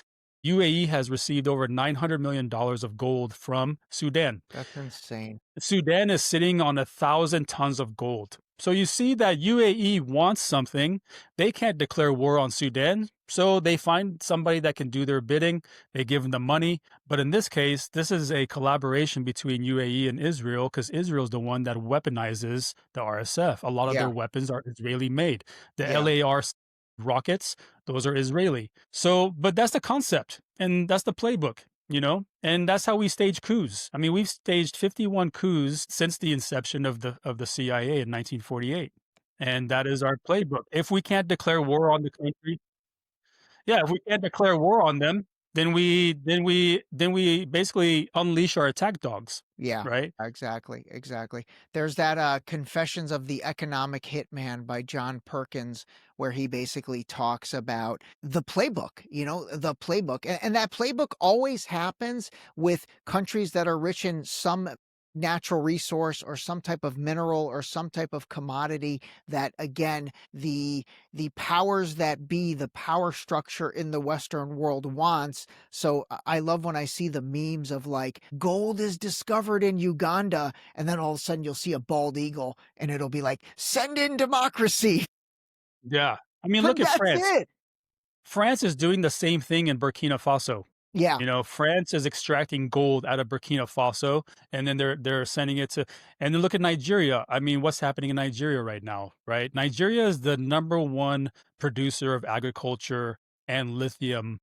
UAE has received over $900 million of gold from Sudan. That's insane. Sudan is sitting on 1,000 tons of gold. So you see that UAE wants something. They can't declare war on Sudan, so they find somebody that can do their bidding. They give them the money. But in this case, this is a collaboration between UAE and Israel, because Israel is the one that weaponizes the RSF. A lot of their weapons are Israeli made. The LAR rockets, those are Israeli. So, but that's the concept, and that's the playbook. And that's how we stage coups. I mean, we've staged 51 coups since the inception of the CIA in 1948, and that is our playbook. If we can't declare war on the country, if we can't declare war on them, then we basically unleash our attack dogs. Yeah, right. Exactly. There's that Confessions of the Economic Hitman by John Perkins, where he basically talks about the playbook, the playbook. And that playbook always happens with countries that are rich in some natural resource or some type of mineral or some type of commodity that, again, the powers that be, the power structure in the Western world wants. So I love when I see the memes of like, gold is discovered in Uganda, and then all of a sudden you'll see a bald eagle and it'll be like, send in democracy. Yeah. I mean, look at France. It. France is doing the same thing in Burkina Faso. Yeah. France is extracting gold out of Burkina Faso, and then they're sending it to, and then look at Nigeria. I mean, what's happening in Nigeria right now, right? Nigeria is the #1 producer of agriculture and lithium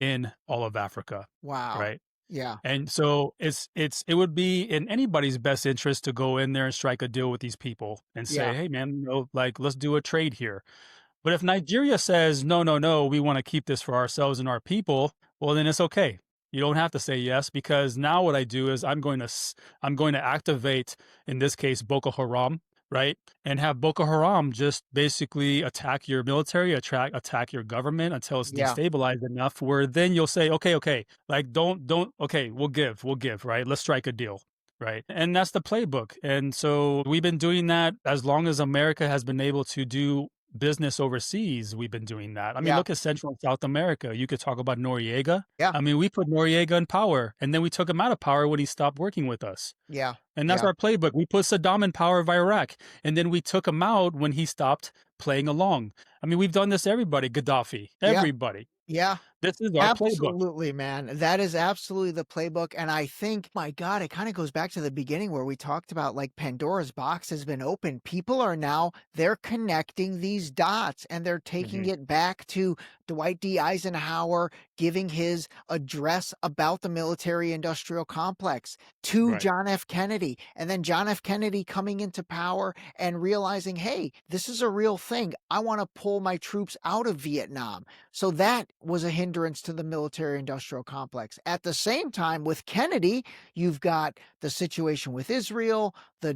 in all of Africa. Wow. Right. Yeah. And so it would be in anybody's best interest to go in there and strike a deal with these people and say, hey man, let's do a trade here. But if Nigeria says, no, no, no, we want to keep this for ourselves and our people, well, then it's okay. You don't have to say yes, because now what I do is I'm going to activate, in this case, Boko Haram, right? And have Boko Haram just basically attack your military, attack your government until it's Yeah. destabilized enough where then you'll say, okay, like don't, okay, we'll give, right? Let's strike a deal. Right. And that's the playbook. And so we've been doing that as long as America has been able to do business overseas. We've been doing that. I mean, Yeah. look at Central and South America. You could talk about Noriega. Yeah. I mean, we put Noriega in power, and then we took him out of power when he stopped working with us. Yeah. And that's Yeah. our playbook. We put Saddam in power of Iraq, and then we took him out when he stopped playing along. I mean, we've done this to everybody. Gaddafi, everybody. Yeah. This is our playbook. Absolutely, man. That is absolutely the playbook. And I think, my God, it kind of goes back to the beginning where we talked about like Pandora's box has been opened. People are now, they're connecting these dots and they're taking it back to Dwight D. Eisenhower giving his address about the military industrial complex to Right. John F. Kennedy. And then John F. Kennedy coming into power and realizing, hey, this is a real thing. I want to pull my troops out of Vietnam. So that was a hindrance to the military industrial complex. At the same time, with Kennedy, you've got the situation with Israel, the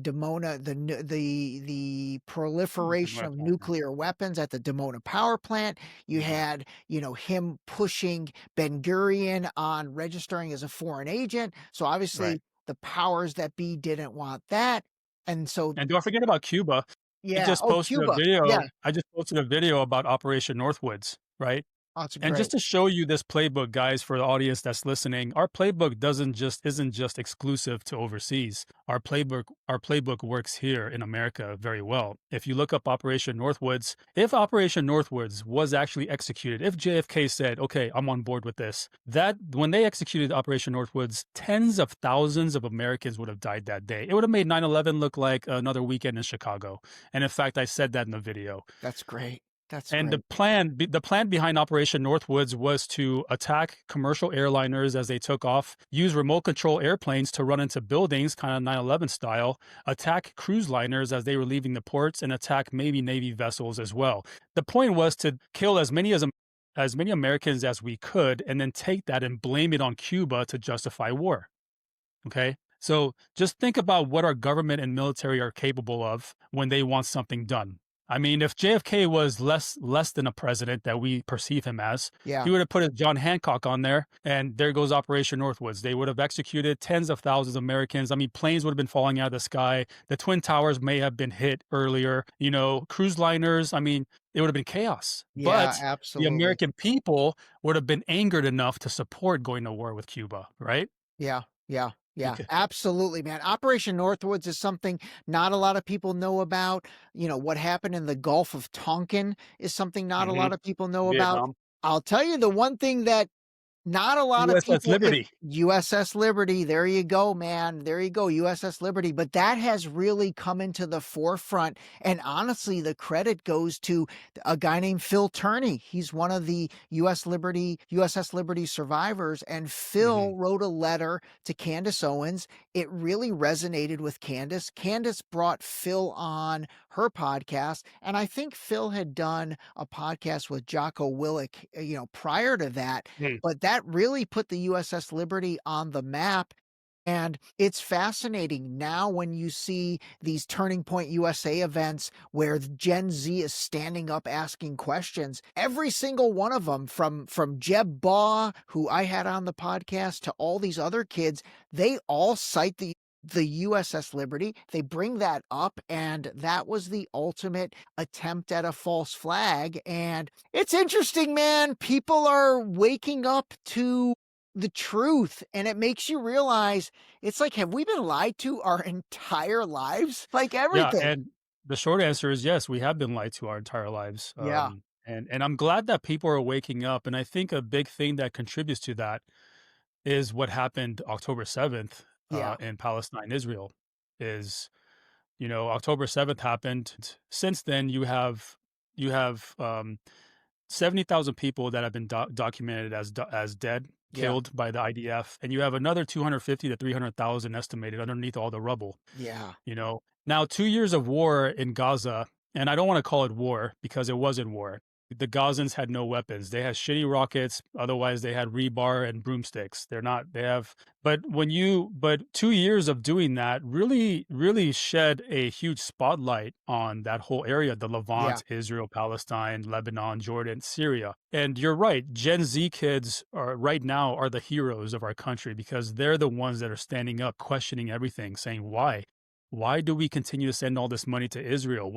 proliferation of nuclear weapons at the Dimona power plant. You had, him pushing Ben-Gurion on registering as a foreign agent. So obviously the powers that be didn't want that. And so, And don't forget about Cuba. yeah. I just posted Cuba. a video. Yeah. I just posted a video about Operation Northwoods, right? Oh, it's And just great. to show you this playbook, guys, for the audience that's listening, our playbook isn't just exclusive to overseas. Our playbook works here in America very well. If you look up Operation Northwoods, if Operation Northwoods was actually executed, if JFK said, "Okay, I'm on board with this," that when they executed Operation Northwoods, tens of thousands of Americans would have died that day. It would have made 9/11 look like another weekend in Chicago. And in fact, I said that in the video. That's great. That's And great. the plan behind Operation Northwoods was to attack commercial airliners as they took off, use remote control airplanes to run into buildings, kind of 9/11 style, attack cruise liners as they were leaving the ports, and attack maybe Navy vessels as well. The point was to kill as many Americans as we could, and then take that and blame it on Cuba to justify war. Okay? So just think about what our government and military are capable of when they want something done. I mean, if JFK was less than a president that we perceive him as, Yeah. he would have put a John Hancock on there, and there goes Operation Northwoods. They would have executed tens of thousands of Americans. I mean, planes would have been falling out of the sky. The Twin Towers may have been hit earlier. Cruise liners. I mean, it would have been chaos. Yeah, But absolutely. the American people would have been angered enough to support going to war with Cuba, right? Yeah. Yeah. Yeah, Okay. absolutely, man. Operation Northwoods is something not a lot of people know about. What happened in the Gulf of Tonkin is something not a lot of people know about. Vietnam. I'll tell you the one thing that not a lot of USS people. Liberty. USS Liberty. There you go, man. There you go. USS Liberty. But that has really come into the forefront. And honestly, the credit goes to a guy named Phil Turney. He's one of the USS Liberty survivors. And Phil wrote a letter to Candace Owens. It really resonated with Candace. Candace brought Phil on her podcast. And I think Phil had done a podcast with Jocko Willink, prior to that. But that really put the USS Liberty on the map. And it's fascinating now when you see these Turning Point USA events where Gen Z is standing up asking questions. Every single one of them, from Jeb Baugh, who I had on the podcast, to all these other kids, they all cite the USS Liberty. They bring that up, and that was the ultimate attempt at a false flag. And it's interesting, man. People are waking up to the truth, and it makes you realize it's like, have we been lied to our entire lives? Like everything. Yeah, and the short answer is yes, we have been lied to our entire lives. Yeah. And I'm glad that people are waking up. And I think a big thing that contributes to that is what happened October 7th in Palestine, Israel. Is October 7th happened. Since then, you have 70,000 people that have been documented as dead, killed by the IDF, and you have another 250 to 300,000 estimated underneath all the rubble. Yeah. Now 2 years of war in Gaza And I don't want to call it war because it wasn't war. The Gazans had no weapons. They had shitty rockets. Otherwise, they had rebar and broomsticks. They're not, they have, but 2 years of doing that really shed a huge spotlight on that whole area, the Yeah. Levant, Israel, Palestine, Lebanon, Jordan, Syria. And you're right. Gen Z kids are right now are the heroes of our country because they're the ones that are standing up, questioning everything, saying, why do we continue to send all this money to Israel?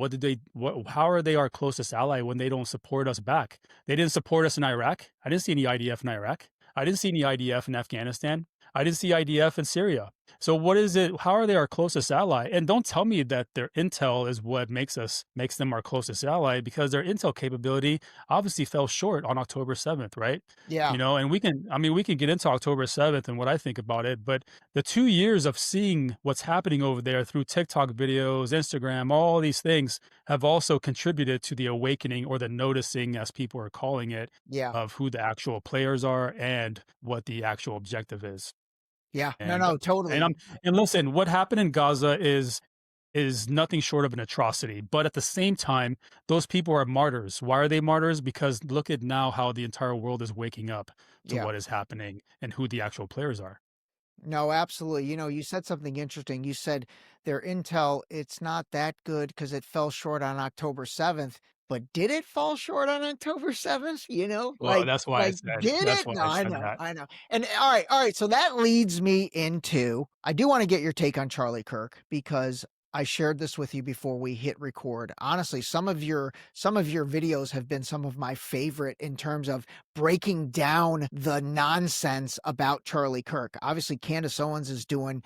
How are they our closest ally when they don't support us back? They didn't support us in Iraq. I didn't see any IDF in Iraq. I didn't see any IDF in Afghanistan. I didn't see IDF in Syria. So what is it? How are they our closest ally? And don't tell me that their intel is what makes them our closest ally, because their intel capability obviously fell short on October 7th, right? Yeah. And we can get into October 7th and what I think about it, but the 2 years of seeing what's happening over there through TikTok videos, Instagram, all these things have also contributed to the awakening, or the noticing, as people are calling it, Yeah. of who the actual players are and what the actual objective is. Yeah. No, And no, totally. and listen, what happened in Gaza is nothing short of an atrocity. But at the same time, those people are martyrs. Why are they martyrs? Because look at now how the entire world is waking up to Yeah. what is happening and who the actual players are. No, absolutely. You said something interesting. You said their intel, it's not that good because it fell short on October 7th. But did it fall short on October 7th? Well, that's why I said Did that's it? why No, I I said know, that. I know. And all right. So that leads me into, I do want to get your take on Charlie Kirk, because I shared this with you before we hit record. Honestly, some of your videos have been some of my favorite in terms of breaking down the nonsense about Charlie Kirk. Obviously, Candace Owens is doing,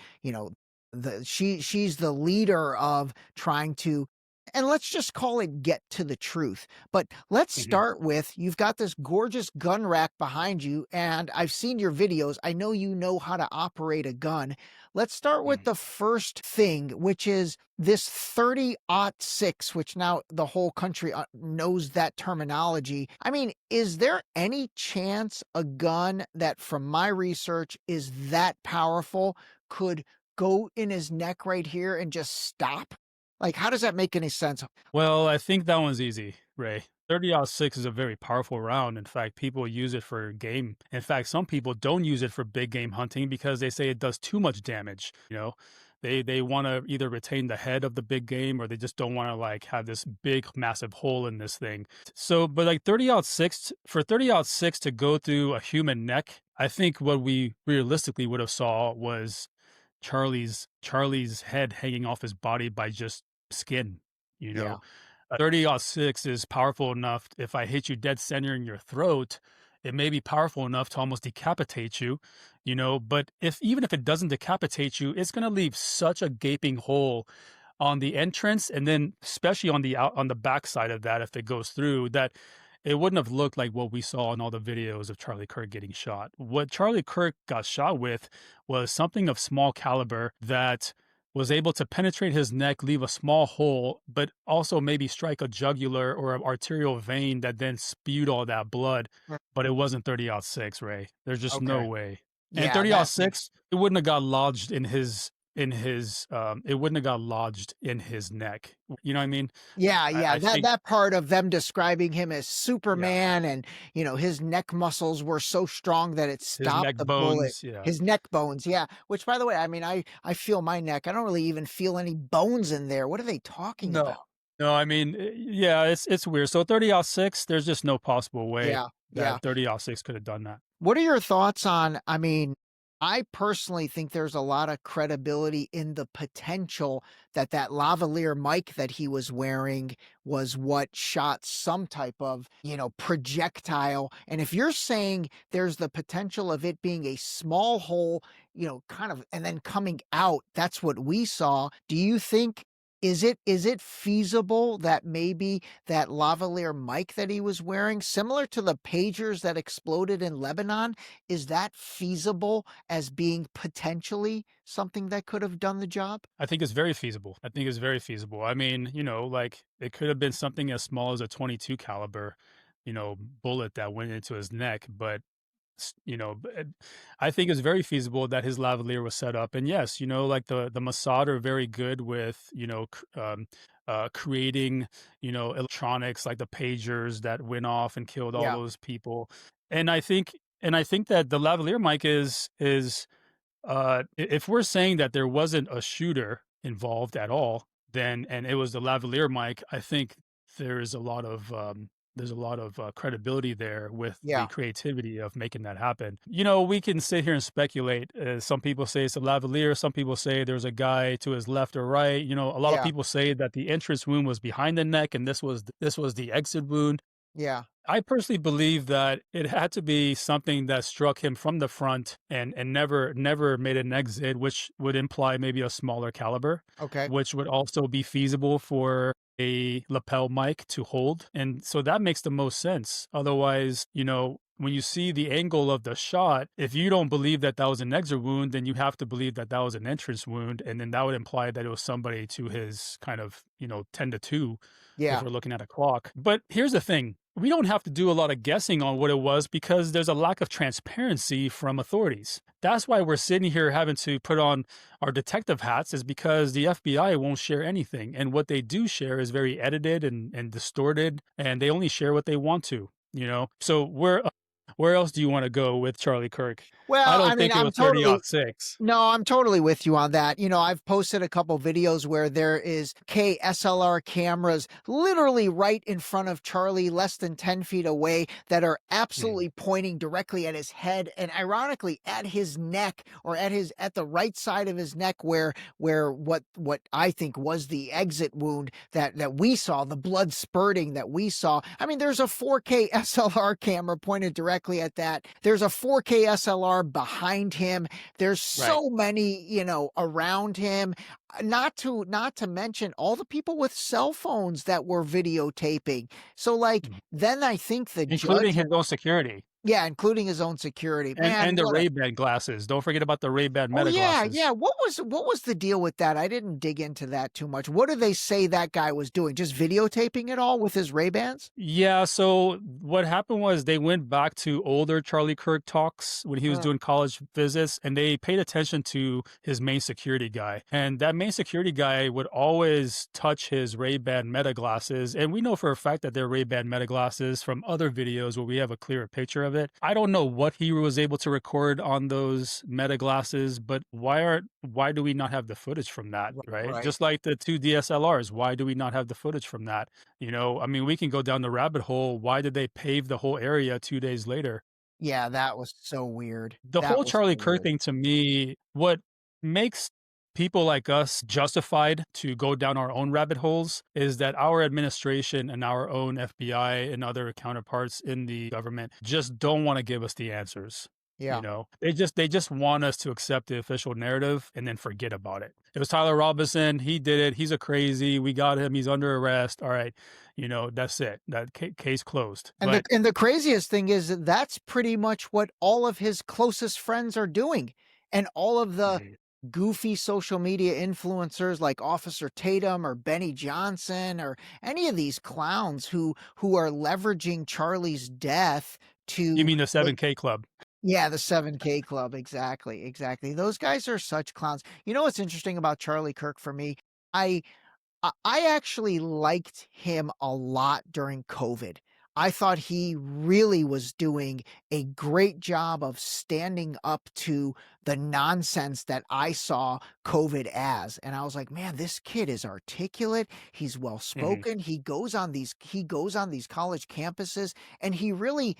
she's the leader of trying to, and let's just call it, get to the truth. But let's Mhm. start with, you've got this gorgeous gun rack behind you, and I've seen your videos. I know you know how to operate a gun. Let's start with Mhm. the first thing, which is this 30-06, which now the whole country knows that terminology. I mean, is there any chance a gun that, from my research, is that powerful could go in his neck right here and just stop? Like, how does that make any sense? Well, I think that one's easy, Ray. 30-06 is a very powerful round. In fact, people use it for game. In fact, some people don't use it for big game hunting because they say it does too much damage. They want to either retain the head of the big game, or they just don't want to like have this big massive hole in this thing. So, but like 30-06, for 30-06 to go through a human neck, I think what we realistically would have saw was Charlie's head hanging off his body by just skin. You Yeah. know, 30-06 is powerful enough. If I hit you dead center in your throat, it may be powerful enough to almost decapitate you. But even if it doesn't decapitate you, it's going to leave such a gaping hole on the entrance, and then especially on the back side of that, if it goes through, that it wouldn't have looked like what we saw in all the videos of Charlie Kirk getting shot. What Charlie Kirk got shot with was something of small caliber that was able to penetrate his neck, leave a small hole, but also maybe strike a jugular or an arterial vein that then spewed all that blood. Mm. But it wasn't 30-06, Ray. There's just no Okay. way. And Yeah, that 30-06, it wouldn't have got lodged it wouldn't have got lodged in his neck. You know what I mean? yeah, I that think, that part of them describing him as yeah, Superman, and his neck muscles were so strong that it his stopped neck the bullet. bones, yeah. His neck bones, yeah. Which, by the way, I mean, I feel my neck. I don't really even feel any bones in there. What are they talking No. about? No, I mean, yeah, it's weird. So 30-06, there's just no possible way Yeah, yeah. that 30-06 could have done that. What are your thoughts on, I mean, I personally think there's a lot of credibility in the potential that that lavalier mic that he was wearing was what shot some type of, projectile. And if you're saying there's the potential of it being a small hole, kind of, and then coming out, that's what we saw. Do you think, is it feasible that maybe that lavalier mic that he was wearing, similar to the pagers that exploded in Lebanon, is that feasible as being potentially something that could have done the job? I think it's very feasible. I think it's very feasible. I mean, like it could have been something as small as a 22 caliber, bullet that went into his neck, but I think it's very feasible that his lavalier was set up. And yes, like the Mossad are very good with, creating, electronics like the pagers that went off and killed all Yeah. those people. And I think that the lavalier mic is if we're saying that there wasn't a shooter involved at all, then and it was the lavalier mic, I think there's a lot of credibility there with the Yeah. creativity of making that happen. We can sit here and speculate. Some people say it's a lavalier. Some people say there's a guy to his left or right. A lot of Yeah. people say that the entrance wound was behind the neck, and this was the exit wound. Yeah. I personally believe that it had to be something that struck him from the front and never made an exit, which would imply maybe a smaller caliber, Okay. which would also be feasible for a lapel mic to hold. And so that makes the most sense. Otherwise, when you see the angle of the shot, if you don't believe that that was an exit wound, then you have to believe that that was an entrance wound. And then that would imply that it was somebody to his kind of, 10 to 2 if Yeah. we're looking at a clock. But here's the thing. We don't have to do a lot of guessing on what it was because there's a lack of transparency from authorities. That's why we're sitting here having to put on our detective hats, is because the FBI won't share anything. And what they do share is very edited and distorted, and they only share what they want to, So where else do you want to go with Charlie Kirk? I Well, I don't mean, think it was 30-06. No, I'm totally with you on that. I've posted a couple videos where there is KSLR cameras literally right in front of Charlie, less than 10 feet away, that are absolutely pointing directly at his head and ironically at his neck, or at the right side of his neck where what I think was the exit wound that we saw, the blood spurting that we saw. I mean, there's a 4K SLR camera pointed directly at that. There's a 4K SLR behind him. There's so many, around him. Not to mention all the people with cell phones that were videotaping. So then I think the Including judge, his own security. yeah, including his own security. Man, And the what a- Ray-Ban glasses. Don't forget about the Ray-Ban Oh Meta yeah, glasses. yeah. What was the deal with that? I didn't dig into that too much. What do they say that guy was doing? Just videotaping it all with his Ray-Bans? Yeah, so what happened was they went back to older Charlie Kirk talks when he was doing college visits, and they paid attention to his main security guy. And that main security guy would always touch his Ray-Ban Meta glasses. And we know for a fact that they're Ray-Ban Meta glasses from other videos where we have a clearer picture of it. I don't know what he was able to record on those Meta glasses, but why do we not have the footage from that, right? Right. Just like the two DSLRs, why do we not have the footage from that? I mean, we can go down the rabbit hole. Why did they pave the whole area 2 days later? Yeah, that was so weird. The That whole was Charlie so Kirk weird. thing, to me, what makes people like us justified to go down our own rabbit holes is that our administration and our own FBI and other counterparts in the government just don't want to give us the answers. Yeah. They just want us to accept the official narrative and then forget about it. It was Tyler Robinson. He did it. He's a crazy. We got him. He's under arrest. All right. That's it. That case closed. And the craziest thing is that that's pretty much what all of his closest friends are doing. And all of the goofy social media influencers like Officer Tatum or Benny Johnson or any of these clowns who are leveraging Charlie's death to... You mean the 7K club? Yeah, the 7K club. Exactly. Those guys are such clowns. You know what's interesting about Charlie Kirk for me? I actually liked him a lot during COVID. I thought he really was doing a great job of standing up to the nonsense that I saw COVID as. And I was like, man, this kid is articulate. He's well spoken. He goes on these college campuses, and he really...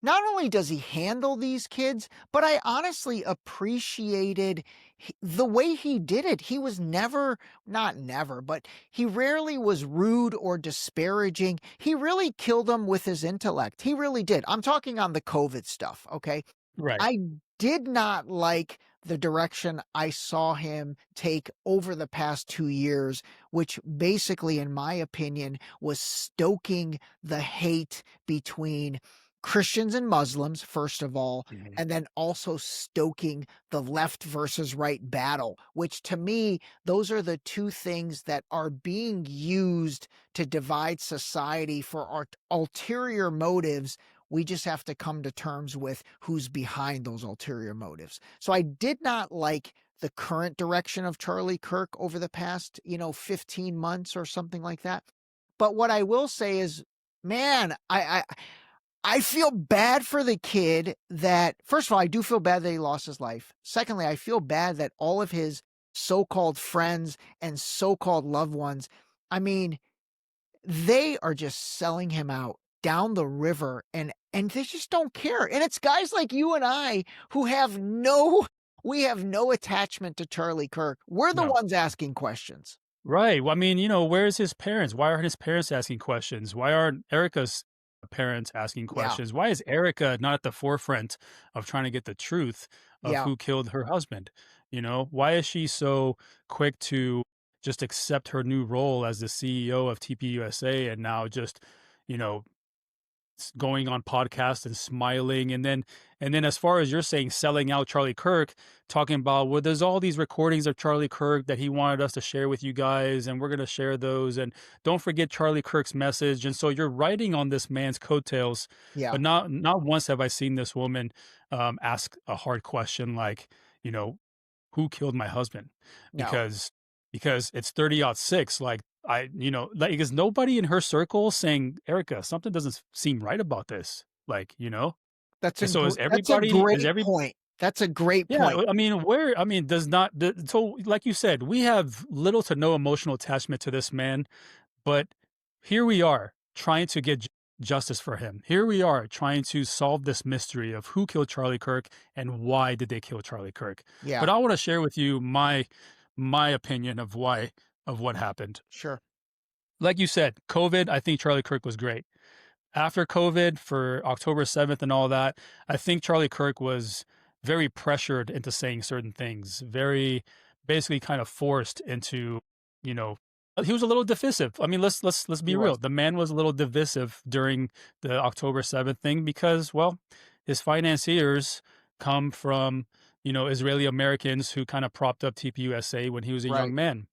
Not only does he handle these kids, but I honestly appreciated the way he did it. He was not never, but he rarely was rude or disparaging. He really killed them with his intellect. He really did. I'm talking on the COVID stuff, okay? Right. I did not like the direction I saw him take over the past 2 years, which basically, in my opinion, was stoking the hate between Christians and Muslims, first of all, and then also stoking the left versus right battle, which to me, those are the two things that are being used to divide society for our ulterior motives. We just have to come to terms with who's behind those ulterior motives. So I did not like the current direction of Charlie Kirk over the past, 15 months or something like that. But what I will say is, man, I feel bad for the kid that, first of all, I do feel bad that he lost his life. Secondly, I feel bad that all of his so-called friends and so-called loved ones, I mean, they are just selling him out down the river and they just don't care. And it's guys like you and I who we have no attachment to Charlie Kirk. We're the No. ones asking questions. Right. Well, I mean, where's his parents? Why aren't his parents asking questions? Why aren't Erica's parents asking questions? Why is Erica not at the forefront of trying to get the truth of Yeah. who killed her husband? Why is she so quick to just accept her new role as the CEO of TPUSA and now just, going on podcasts and smiling and then as far as you're saying, selling out Charlie Kirk, talking about, well, there's all these recordings of Charlie Kirk that he wanted us to share with you guys, and we're going to share those, and don't forget Charlie Kirk's message. And so you're riding on this man's coattails. Yeah. But not once have I seen this woman ask a hard question like, who killed my husband? No. Because it's 30-06. Like, because nobody in her circle saying, Erica, something doesn't seem right about this. Like, That's and so is that's a everybody, great point. That's a great yeah, point. I mean, so like you said, we have little to no emotional attachment to this man, but here we are trying to get justice for him. Here we are trying to solve this mystery of who killed Charlie Kirk and why did they kill Charlie Kirk. Yeah. But I want to share with you my opinion of what happened. Sure. Like you said, COVID, I think Charlie Kirk was great. After COVID, for October 7th and all that, I think Charlie Kirk was very pressured into saying certain things, very basically kind of forced into, he was a little divisive. I mean, let's be He real. was. The man was a little divisive during the October 7th thing because, well, his financiers come from, Israeli Americans who kind of propped up TPUSA when he was a Right. young man.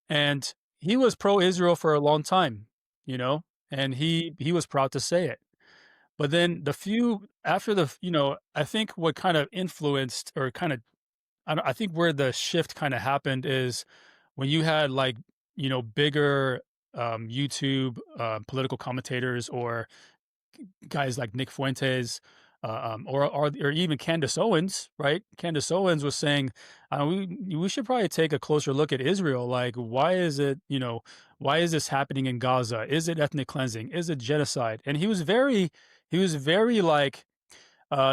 And he was pro-Israel for a long time, and he was proud to say it. But then I think what kind of influenced or kind of, I think where the shift kind of happened is when you had like, bigger YouTube political commentators or guys like Nick Fuentes, or even Candace Owens, right? Candace Owens was saying, we should probably take a closer look at Israel. Like, why is this happening in Gaza? Is it ethnic cleansing? Is it genocide? And he was very like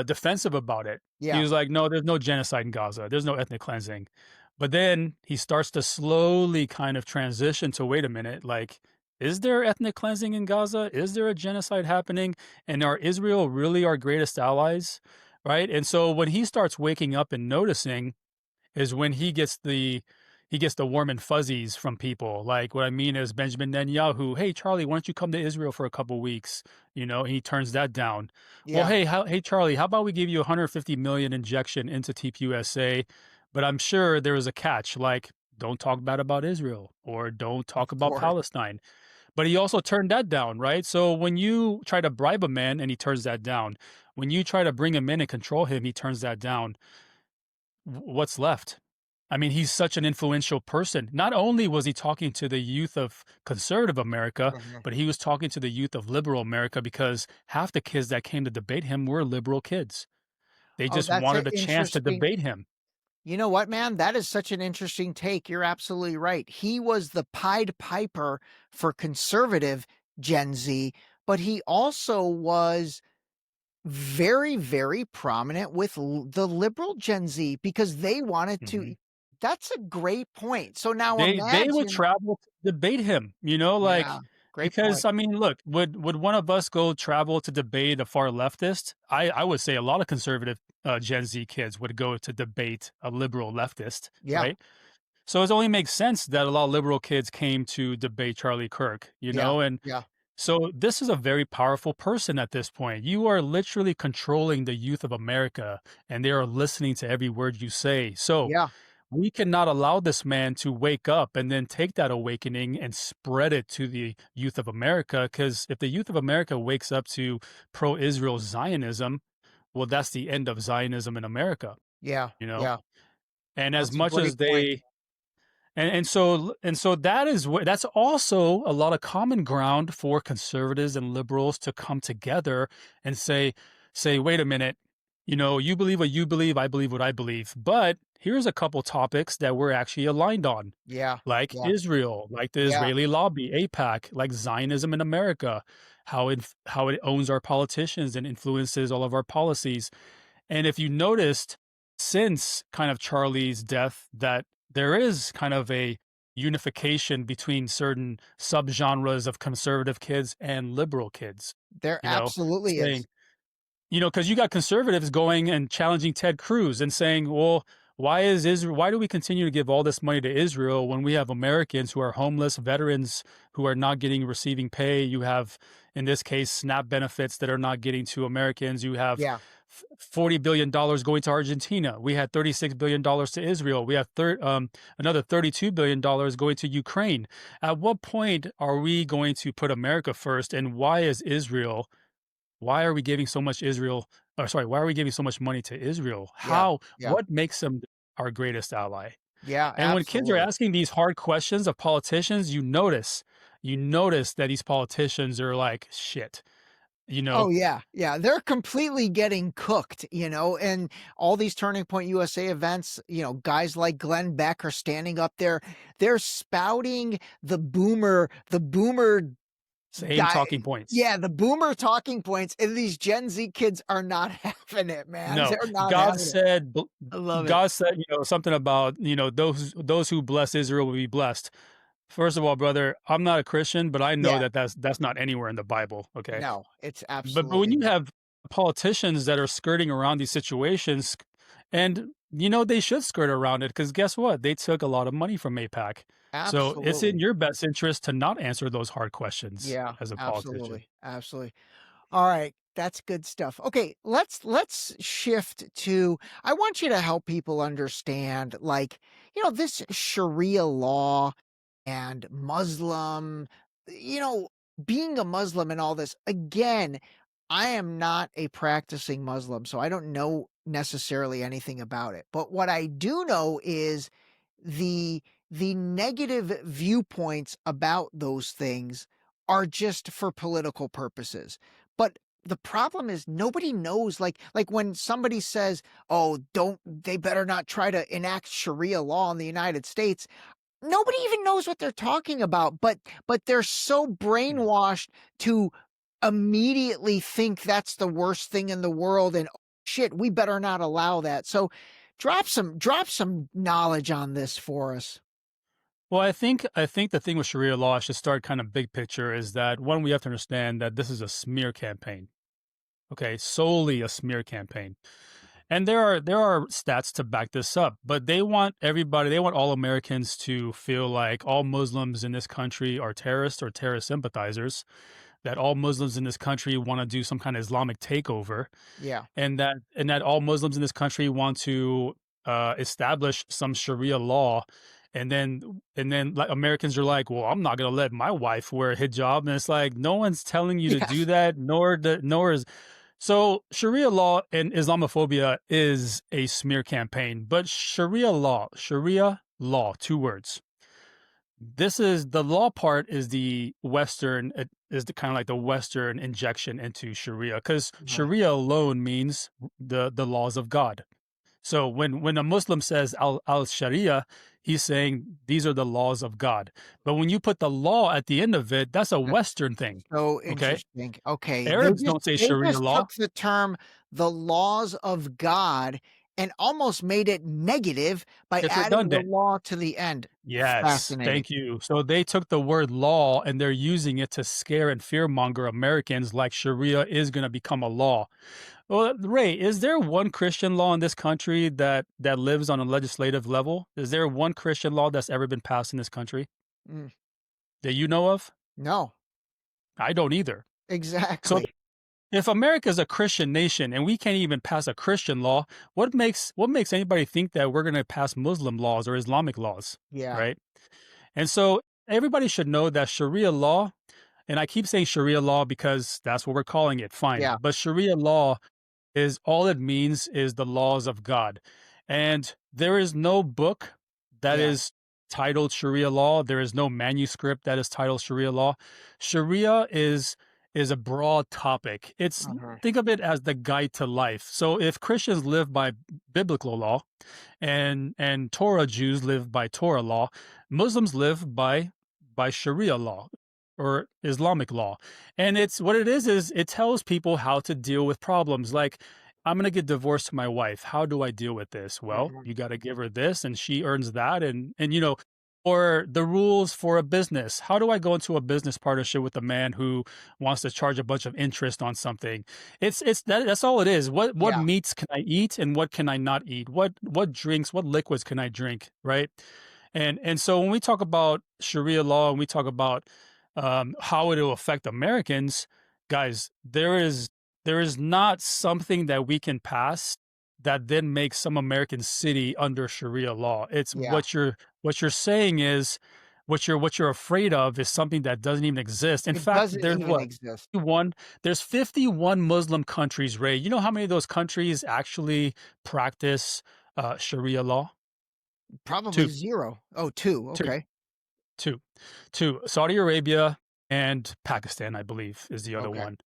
defensive about it. Yeah. He was like, no, there's no genocide in Gaza. There's no ethnic cleansing. But then he starts to slowly kind of transition to, wait a minute, like, is there ethnic cleansing in Gaza? Is there a genocide happening? And are Israel really our greatest allies? Right? And so when he starts waking up and noticing is when he gets the warm and fuzzies from people. Like, what I mean is Benjamin Netanyahu, hey, Charlie, why don't you come to Israel for a couple weeks? And he turns that down. Yeah. Well, hey, Charlie, how about we give you 150 million injection into TPUSA? But I'm sure there is a catch, like, don't talk bad about Israel or don't talk about course. Palestine. But he also turned that down, right? So when you try to bribe a man and he turns that down, when you try to bring him in and control him, he turns that down. What's left? I mean, he's such an influential person. Not only was he talking to the youth of conservative America, but he was talking to the youth of liberal America because half the kids that came to debate him were liberal kids. They just wanted a chance to debate him. You know what, man? That is such an interesting take. You're absolutely right. He was the Pied Piper for conservative Gen Z, but he also was very, very prominent with the liberal Gen Z because they wanted to. That's a great point. So now they would travel to debate him, like, yeah, great because point. I mean, look, would one of us go travel to debate a far leftist? I would say a lot of conservative Gen Z kids would go to debate a liberal leftist, Yeah. right? So it only makes sense that a lot of liberal kids came to debate Charlie Kirk, and Yeah. so this is a very powerful person at this point. You are literally controlling the youth of America, and they are listening to every word you say. So Yeah. we cannot allow this man to wake up and then take that awakening and spread it to the youth of America. Because if the youth of America wakes up to pro-Israel Zionism, well, that's the end of Zionism in America. Yeah. You know? Yeah. And as That's a much great as point. they and so that is what that's also a lot of common ground for conservatives and liberals to come together and say, wait a minute, you believe what you believe, I believe what I believe. But here's a couple topics that we're actually aligned on, Yeah. like Yeah. Israel, like the Yeah. Israeli lobby, AIPAC, like Zionism in America, how it owns our politicians and influences all of our policies. And if you noticed since kind of Charlie's death, that there is kind of a unification between certain subgenres of conservative kids and liberal kids, There you know, absolutely is. saying, because you got conservatives going and challenging Ted Cruz and saying, well, why do we continue to give all this money to Israel when we have Americans who are homeless, veterans who are not receiving pay? You have, in this case, SNAP benefits that are not getting to Americans. You have Yeah. $40 billion going to Argentina. We had $36 billion to Israel. We have another $32 billion going to Ukraine. At what point are we going to put America first? And why are we giving so much why are we giving so much money to Israel? Yeah. Yeah. What makes them our greatest ally? Yeah, And when kids are absolutely. asking these hard questions of politicians, you notice that these politicians are like, shit, you know, Oh, yeah, yeah, they're completely getting cooked, and all these Turning Point USA events, guys like Glenn Beck are standing up there. They're spouting the boomer same die talking points. yeah, the boomer talking points, and these Gen Z kids are not having it, man. No, They're not God having it. said, I love it. God said, something about, those who bless Israel will be blessed. First of all, brother, I'm not a Christian, but I know Yeah, that that's not anywhere in the Bible. Okay. no, it's But when absolutely you not. have politicians that are skirting around these situations, and they should skirt around it because guess what? They took a lot of money from AIPAC. So it's in Absolutely. your best interest to not answer those hard questions Yeah, as a politician. absolutely, absolutely. All right, that's good stuff. Okay, let's shift to I want you to help people understand like, this Sharia law and Muslim, you know, being a Muslim and all this. Again, I am not a practicing Muslim, so I don't know necessarily anything about it. But what I do know is the the negative viewpoints about those things are just for political purposes. But the problem is nobody knows like when somebody says, "Oh, don't they better not try to enact Sharia law in the United States." Nobody even knows what they're talking about, but they're so Mm. brainwashed to immediately think that's the worst thing in the world and, "Oh, shit, we better not allow that." So drop some knowledge on this for us. Well, I think the thing with Sharia law should start kind of big picture is that one, we have to understand that this is a smear campaign. Okay, solely a smear campaign. And there are stats to back this up, but they want all Americans to feel like all Muslims in this country are terrorists or terrorist sympathizers, that all Muslims in this country want to do some kind of Islamic takeover, Yeah. and that all Muslims in this country want to establish some Sharia law, and then like Americans are like, well, I'm not gonna let my wife wear a hijab, and it's like no one's telling you to Yeah. do that, nor is so Sharia law and Islamophobia is a smear campaign, but Sharia law, two words. This is the law part is the Western is the kind of like the Western injection into Sharia because Uh-huh. Sharia alone means the laws of God. So when a Muslim says al Sharia, he's saying these are the laws of God. But when you put the law at the end of it, that's a That's Western thing. so Okay, interesting. Okay. They Arabs just don't say they Sharia just law. took the term "the laws of God" and almost made it negative by It's adding the redundant. law to the end. Yes, Fascinating. thank you. So they took the word law and they're using it to scare and fearmonger Americans like Sharia is going to become a law. Well, Ray, is there one Christian law in this country that lives on a legislative level? Is there one Christian law that's ever been passed in this country Mm, that you know of? no, I don't either. So exactly. if America is a Christian nation and we can't even pass a Christian law, what makes anybody think that we're going to pass Muslim laws or Islamic laws, Yeah. right? And so everybody should know that Sharia law, and I keep saying Sharia law because that's what we're calling it, fine. Yeah. But Sharia law is all it means is the laws of God. And there is no book that Yeah. is titled Sharia law. There is no manuscript that is titled Sharia law. Sharia is a broad topic. It's Uh-huh. think of it as the guide to life. So if Christians live by biblical law and Torah Jews live by Torah law, Muslims live by Sharia law or Islamic law. And it's what it is it tells people how to deal with problems like I'm going to get divorced to my wife. How do I deal with this? Well, Mhm. you got to give her this and she earns that and you know or the rules for a business. How do I go into a business partnership with a man who wants to charge a bunch of interest on something? That's all it is. What Yeah. meats can I eat and what can I not eat? What drinks, what liquids can I drink, right? And so when we talk about Sharia law and we talk about how it will affect Americans, guys, there is not something that we can pass that then makes some American city under Sharia law. It's Yeah. what you're saying is what you're afraid of is something that doesn't even exist. In It fact, doesn't there's even what exist. 51 there's 51 Muslim countries, Ray. You know how many of those countries actually practice Sharia law? Probably Two, zero. Oh, two. two, Okay. two, two. Saudi Arabia and Pakistan, I believe, is the other Okay. one.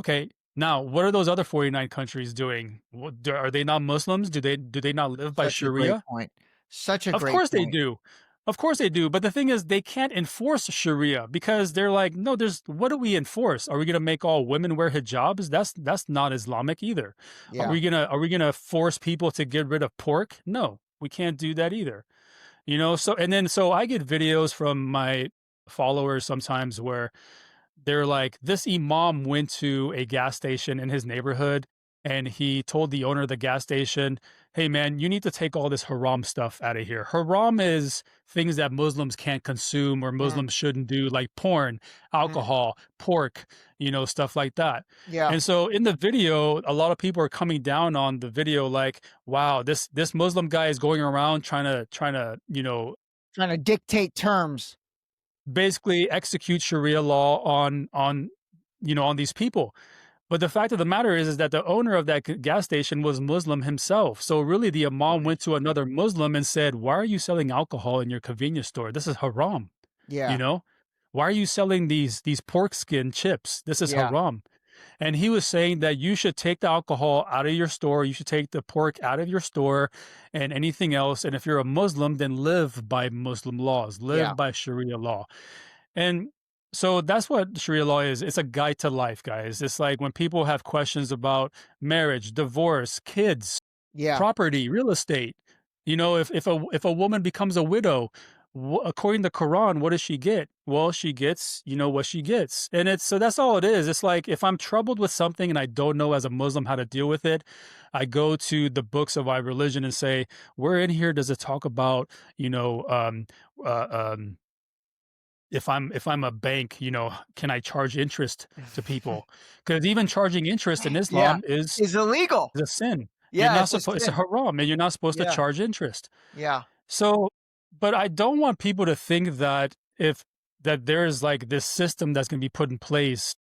Okay. Now, what are those other 49 countries doing? Are they not Muslims? Do they not live by Such a great Sharia? point. Such a Of great course they point. do. Of course they do. But the thing is, they can't enforce Sharia because they're like, no, what do we enforce? Are we going to make all women wear hijabs? That's not Islamic either. Yeah. Are we gonna force people to get rid of pork? No, we can't do that either. So I get videos from my followers sometimes where they're like, this imam went to a gas station in his neighborhood and he told the owner of the gas station, hey man, you need to take all this haram stuff out of here. Haram is things that Muslims can't consume or Mm, Muslims shouldn't do, like porn, mm. alcohol, pork, stuff like that. Yeah. And so in the video, a lot of people are coming down on the video like, wow, this Muslim guy is going around trying to Trying to dictate terms. basically execute Sharia law on these people. But the fact of the matter is that the owner of that gas station was Muslim himself. So really, the imam Right. went to another Muslim and said, "Why are you selling alcohol in your convenience store? This is haram. You Yeah. know, why are you selling these pork skin chips? This is Yeah. haram." And he was saying that you should take the alcohol out of your store, you should take the pork out of your store, and anything else. And if you're a Muslim, then live by Muslim laws, Yeah. live by Sharia law. And so that's what Sharia law is. It's a guide to life, guys. It's like when people have questions about marriage, divorce, kids, Yeah. property, real estate. If a woman becomes a widow, according to the Quran, what does she get? Well, she gets, what she gets. And so that's all it is. It's like if I'm troubled with something and I don't know as a Muslim how to deal with it, I go to the books of my religion and say, where in here does it talk about, uh, um, if I'm a bank, can I charge interest to people? Because even charging interest in Yeah. Islam is Is illegal. is a sin. You're Yeah. not It's a supposed. It's a sin. haram, and you're not supposed to Yeah. charge interest. Yeah. So, but I don't want people to think that if that there's like this system that's going to be put in place.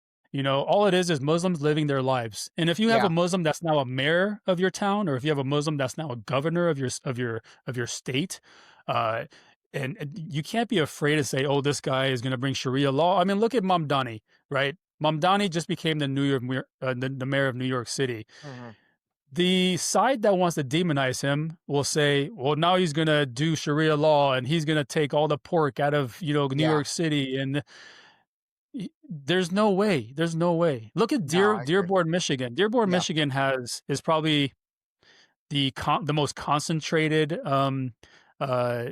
All it is Muslims living their lives. And if you have Yeah. a Muslim that's now a mayor of your town, or if you have a Muslim that's now a governor of your state, uh, and you can't be afraid to say, "Oh, this guy is going to bring Sharia law." I mean, look at Mamdani, right? Mamdani just became the the mayor of New York City. Mhm. The side that wants to demonize him will say, well, now he's going to do Sharia law and he's going to take all the pork out of, New Yeah. York City. And there's no way. There's no way. Look at No, I agree. Dearborn, Michigan. Dearborn, Yeah. Michigan is probably the most concentrated uh,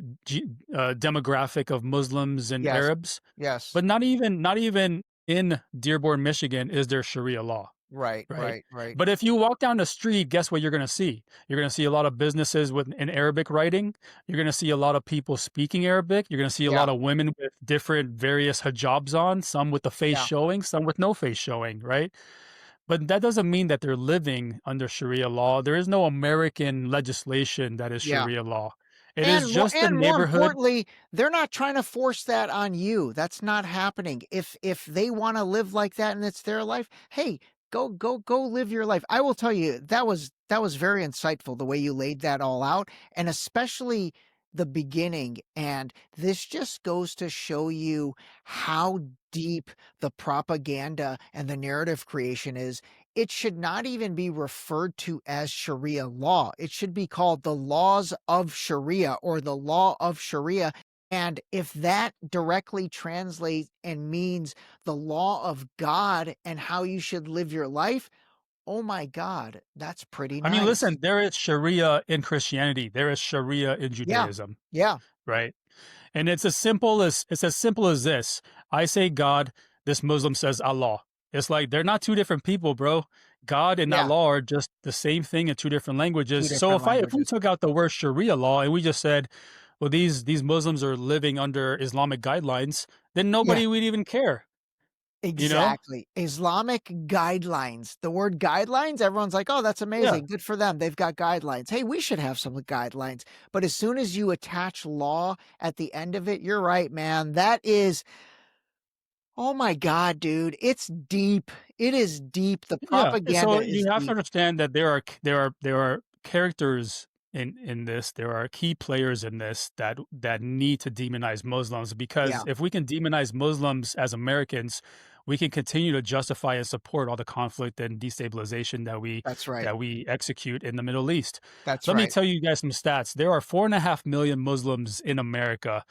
demographic of Muslims and Yes. Arabs. Yes. But not even in Dearborn, Michigan is there Sharia law. Right. Right. Right. Right. But if you walk down the street, guess what you're going to see? You're going to see a lot of businesses with in Arabic writing. You're going to see a lot of people speaking Arabic. You're going to see a Yeah. lot of women with different various hijabs on, some with the face Yeah. showing, some with no face showing, right? But that doesn't mean that they're living under Sharia law. There is no American legislation that is Yeah. Sharia law. It is just the And more neighborhood. importantly, they're not trying to force that on you. That's not happening. If they want to live like that and it's their life, hey, go live your life. I will tell you, that was that was very insightful the way you laid that all out, and especially the beginning. And this just goes to show you how deep the propaganda and the narrative creation is. It should not even be referred to as Sharia law. It should be called the laws of Sharia or the law of Sharia. And if that directly translates and means the law of God and how you should live your life, oh my God, that's pretty I mean, listen, nice. there is Sharia in Christianity. There is Sharia in Yeah. Judaism, Yeah. right? And it's as simple as this. I say God, this Muslim says Allah. It's like they're not two different people, bro. God and Yeah. Allah are just the same thing in two different languages. Two So different if we languages. took out the word Sharia law and we just said, well, these Muslims are living under Islamic guidelines, then Yeah. nobody would even care, you know? Exactly. Islamic guidelines. The word guidelines, everyone's like, oh, that's Yeah. amazing. Good for them. They've got guidelines. Hey, we should have some guidelines. But as soon as you attach law at the end of it, you're right, man. That is, oh my God, dude. It's deep. It is deep. The Yeah. propaganda So is you have to deep. understand that there are characters in this. There are key players in this that need to demonize Muslims, because Yeah, if we can demonize Muslims as Americans, we can continue to justify and support all the conflict and destabilization that's right. that we execute in the Middle East. That's Let me right. tell you guys some stats. There are 4.5 million Muslims in America.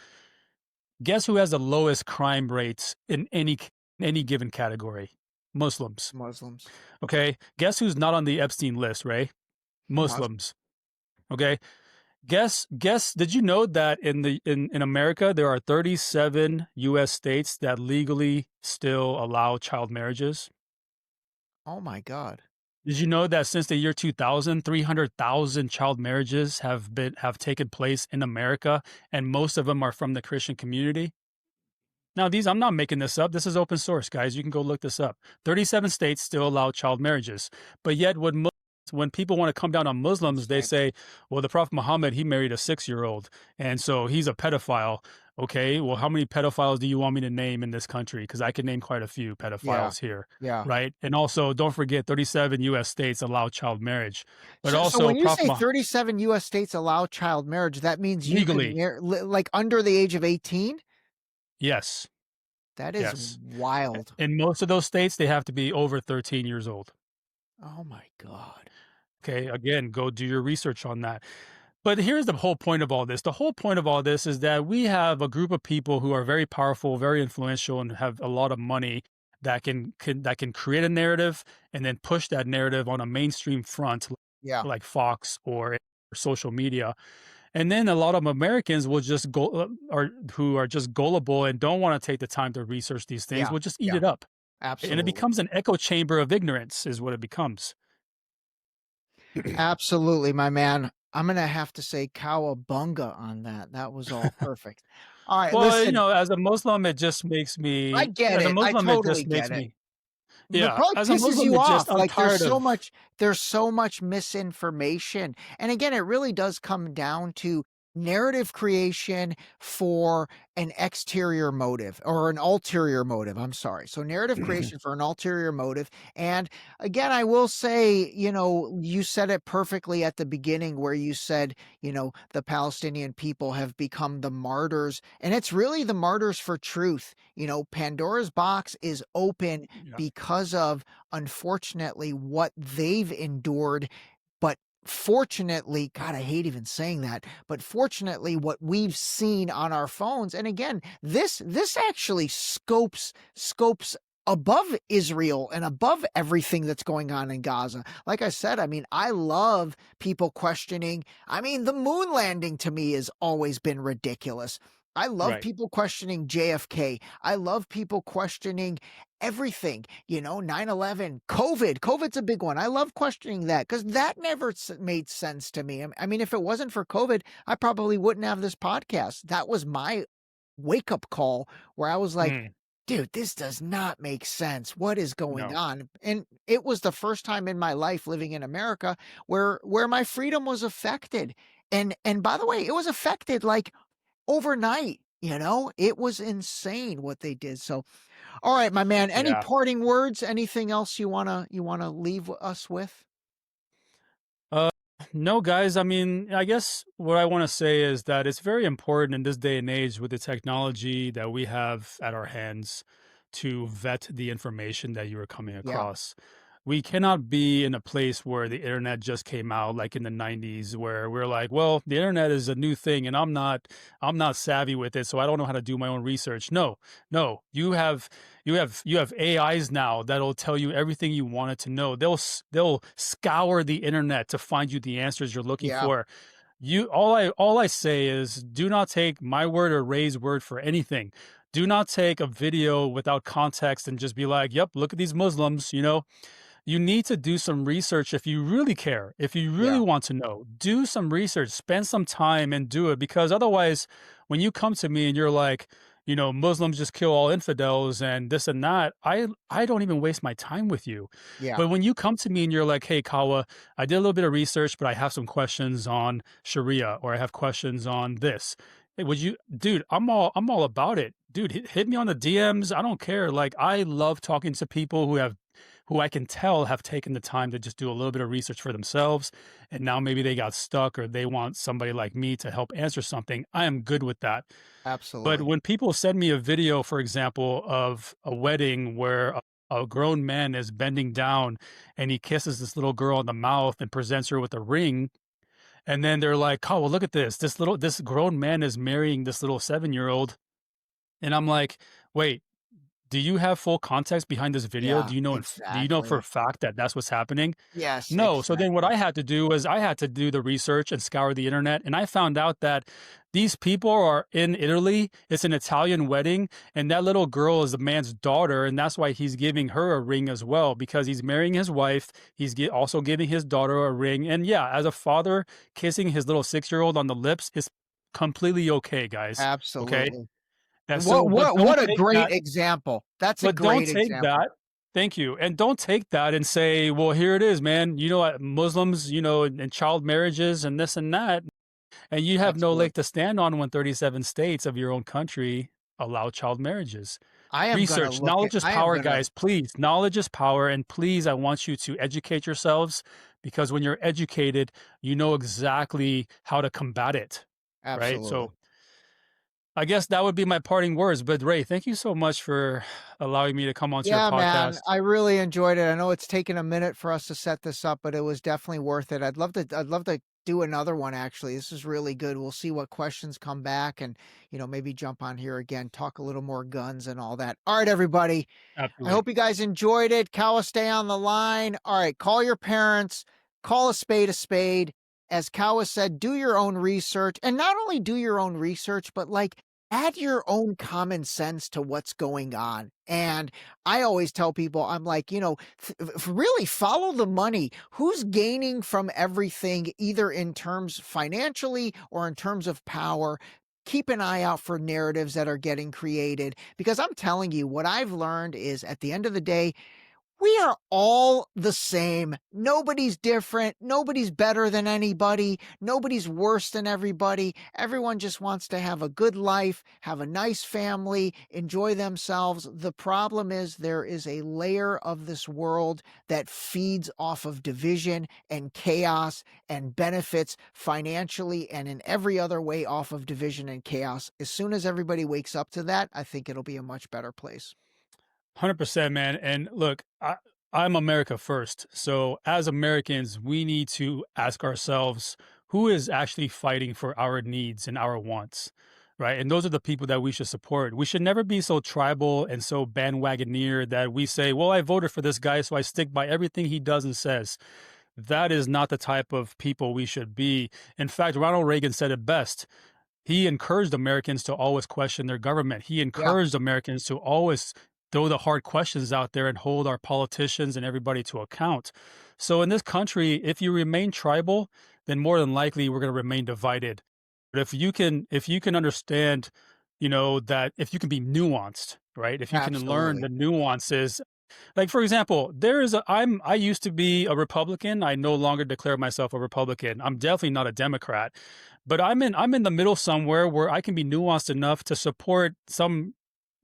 Guess who has the lowest crime rates in any given category? Muslims. Muslims. Okay. Guess who's not on the Epstein list, Ray? Mus- Muslims. Okay. Guess, did you know that in America, there are 37 US states that legally still allow child marriages? oh my God. Did you know that since the year 2000, 300,000 child marriages have taken place in America, and most of them are from the Christian community? Now, I'm not making this up. This is open source, guys. You can go look this up. 37 states still allow child marriages, but yet when people want to come down on Muslims, they say, well, the Prophet Muhammad, he married a 6-year-old, and so he's a pedophile. Okay, well, how many pedophiles do you want me to name in this country? Because I can name quite a few Yeah. pedophiles here, Yeah. right? And also, don't forget, 37 U.S. states allow child marriage, but So also when you Prophet say Muhammad 37 US states allow child marriage, that means you could legally, like under the age of 18? yes, That is yes. wild. In most of those states, they have to be over 13 years old. Oh my God. Okay, again, go do your research on that. But here's the whole point of all this. The whole point of all this is that we have a group of people who are very powerful, very influential, and have a lot of money that can create a narrative and then push that narrative on a mainstream front, Yeah. like Fox or social media. And then a lot of Americans will just who are just gullible and don't want to take the time to research these things, Yeah. will just eat Yeah. it up. And it Absolutely. becomes an echo chamber of ignorance, is what it becomes. Absolutely, my man. I'm gonna have to say cowabunga on that. That was all perfect. All right, Well, listen, as a Muslim, it just makes I me, get as a it. I Muslim, it totally just makes get it. me, But yeah, probably as a pisses Muslim, you it just, off. I'm Like tired of, there's so much misinformation. And again, it really does come down to narrative creation for an exterior motive or an ulterior motive. I'm sorry. So narrative creation for an ulterior motive. And again, I will say, you said it perfectly at the beginning where you said, the Palestinian people have become the martyrs, and it's really the martyrs for truth. Pandora's box is open yeah, because of, unfortunately, what they've endured. But fortunately, God, I hate even saying that, but fortunately, what we've seen on our phones, and again, this actually scopes above Israel and above everything that's going on in Gaza. Like I said, I mean, I love people questioning. I mean, the moon landing to me has always been ridiculous. I love right. people questioning JFK. I love people questioning everything, 9/11, COVID. COVID's a big one. I love questioning that because that never made sense to me. I mean, if it wasn't for COVID, I probably wouldn't have this podcast. That was my wake up call where I was like, Mm, dude, this does not make sense. What is going no, on? And it was the first time in my life living in America where my freedom was affected. And by the way, it was affected like overnight. It was insane what they did. So, all right, my man, any yeah. parting words, anything else you want to leave us with? Uh, no, guys. I mean, I guess what I want to say is that it's very important in this day and age with the technology that we have at our hands to vet the information that you are coming Yeah, across. We cannot be in a place where the internet just came out like in the 90s where we're like, well, the internet is a new thing and I'm not savvy with it, so I don't know how to do my own research. No. No, you have AIs now that'll tell you everything you wanted to know. They'll scour the internet to find you the answers you're looking yeah, for. All I say is do not take my word or Ray's word for anything. Do not take a video without context and just be like, "Yep, look at these Muslims," You need to do some research if you really care, if you really yeah, want to know. Do some research, spend some time and do it, because otherwise, when you come to me and you're like, Muslims just kill all infidels and this and that, I don't even waste my time with you. yeah. But when you come to me and you're like, "Hey, Kawa, I did a little bit of research, but I have some questions on Sharia or I have questions on this." Hey, would you, dude? I'm all about it, dude. Hit me on the DMs. I don't care. Like, I love talking to people who I can tell have taken the time to just do a little bit of research for themselves. And now maybe they got stuck or they want somebody like me to help answer something. I am good with that. But Absolutely. when people send me a video, for example, of a wedding where a grown man is bending down and he kisses this little girl on the mouth and presents her with a ring, and then they're like, "Oh, well, look at this. This grown man is marrying this little 7-year-old." And I'm like, "Wait, do you have full context behind this video? Yeah, Do you know for a exactly. fact that that's what's happening?" Yes, No. So then what exactly. I had to do was I had to do the research and scour the internet. And I found out that these people are in Italy. It's an Italian wedding. And that little girl is the man's daughter. And that's why he's giving her a ring as well, because he's marrying his wife. He's also giving his daughter a ring. And yeah, as a father, kissing his little 6-year-old on the lips is completely okay, guys. Okay. Absolutely. And What so, but what don't what a take great that. example. That's a But don't great take example. that. Thank you. And don't take that and say, well, here it is, man. Muslims, and child marriages and this and that. And you have no Absolutely. leg to stand on when 37 states of your own country allow child marriages. Research. Knowledge is I am power, gonna guys. Please. Knowledge is power. And please, I want you to educate yourselves, because when you're educated, you know exactly how to combat it. Right. absolutely. So I guess that would be my parting words. But Ray, thank you so much for allowing me to come onto your Yeah, man, podcast. I really enjoyed it. I know it's taken a minute for us to set this up, but it was definitely worth it. I'd love to do another one actually. This is really good. We'll see what questions come back and, maybe jump on here again, talk a little more guns and all that. All right, everybody. I Absolutely. hope you guys enjoyed it. Kawa, stay on the line. All right, call your parents, call a spade a spade. As Kawa said, do your own research. And not only do your own research, but like add your own common sense to what's going on. And I always tell people, I'm like, really follow the money. Who's gaining from everything, either in terms financially or in terms of power? Keep an eye out for narratives that are getting created, because I'm telling you, what I've learned is at the end of the day, we are all the same. Nobody's different. Nobody's better than anybody. Nobody's worse than everybody. Everyone just wants to have a good life, have a nice family, enjoy themselves. The problem is there is a layer of this world that feeds off of division and chaos and benefits financially and in every other way off of division and chaos. As soon as everybody wakes up to that, I think it'll be a much better place. 100%, man. And look, I'm America first. So as Americans, we need to ask ourselves who is actually fighting for our needs and our wants, right? And those are the people that we should support. We should never be so tribal and so bandwagoneer that we say, well, I voted for this guy, so I stick by everything he does and says. That is not the type of people we should be. In fact, Ronald Reagan said it best. He encouraged Americans to always question their government. He Yeah, encouraged Americans to always throw the hard questions out there and hold our politicians and everybody to account. So in this country, if you remain tribal, then more than likely we're going to remain divided. But if you can understand, that if you can be nuanced, right? If you can learn absolutely. the nuances, like for example, I used to be a Republican. I no longer declare myself a Republican. I'm definitely not a Democrat, but I'm in the middle somewhere where I can be nuanced enough to support some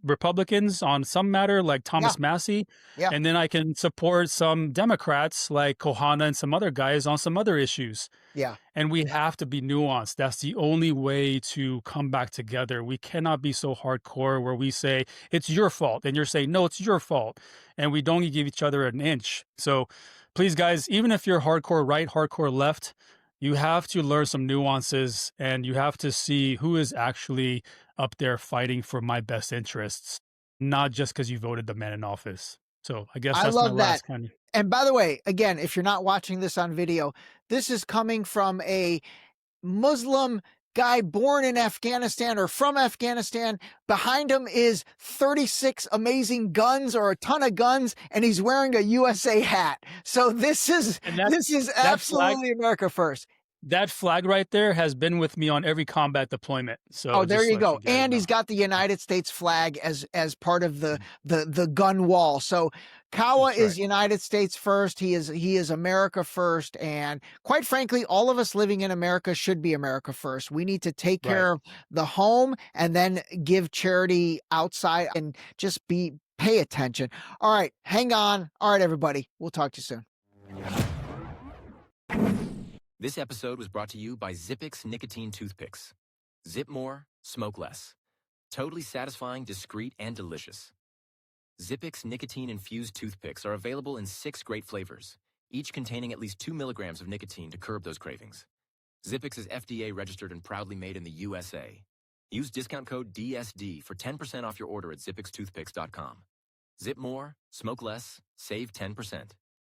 Republicans on some matter, like Thomas Massey, Yeah. and then I can support some Democrats like Kohana and some other guys on some other issues. Yeah. And we have to be nuanced. That's the only way to come back together. We cannot be so hardcore where we say, it's your fault. And you're saying, no, it's your fault. And we don't give each other an inch. So please, guys, even if you're hardcore right, hardcore left, you have to learn some nuances and you have to see who is actually up there fighting for my best interests, not just because you voted the man in office. So I guess I that's my love that. last kind of. And by the way, again, if you're not watching this on video, this is coming from a Muslim guy born in Afghanistan or from Afghanistan. Behind him is 36 amazing guns or a ton of guns, and he's wearing a USA hat. So this is absolutely America first. That flag right there has been with me on every combat deployment. So there you go. And he's got the United States flag as part of the gun wall. So Kawa is United States first. He is America first. And quite frankly, all of us living in America should be America first. We need to take care of the home and then give charity outside and just pay attention. All right, hang on. All right, everybody. We'll talk to you soon. This episode was brought to you by Zippix Nicotine Toothpicks. Zip more, smoke less. Totally satisfying, discreet, and delicious. Zippix nicotine-infused toothpicks are available in 6 great flavors, each containing at least 2 milligrams of nicotine to curb those cravings. Zippix is FDA registered and proudly made in the USA. Use discount code DSD for 10% off your order at zippixtoothpicks.com. Zip more, smoke less, save 10%.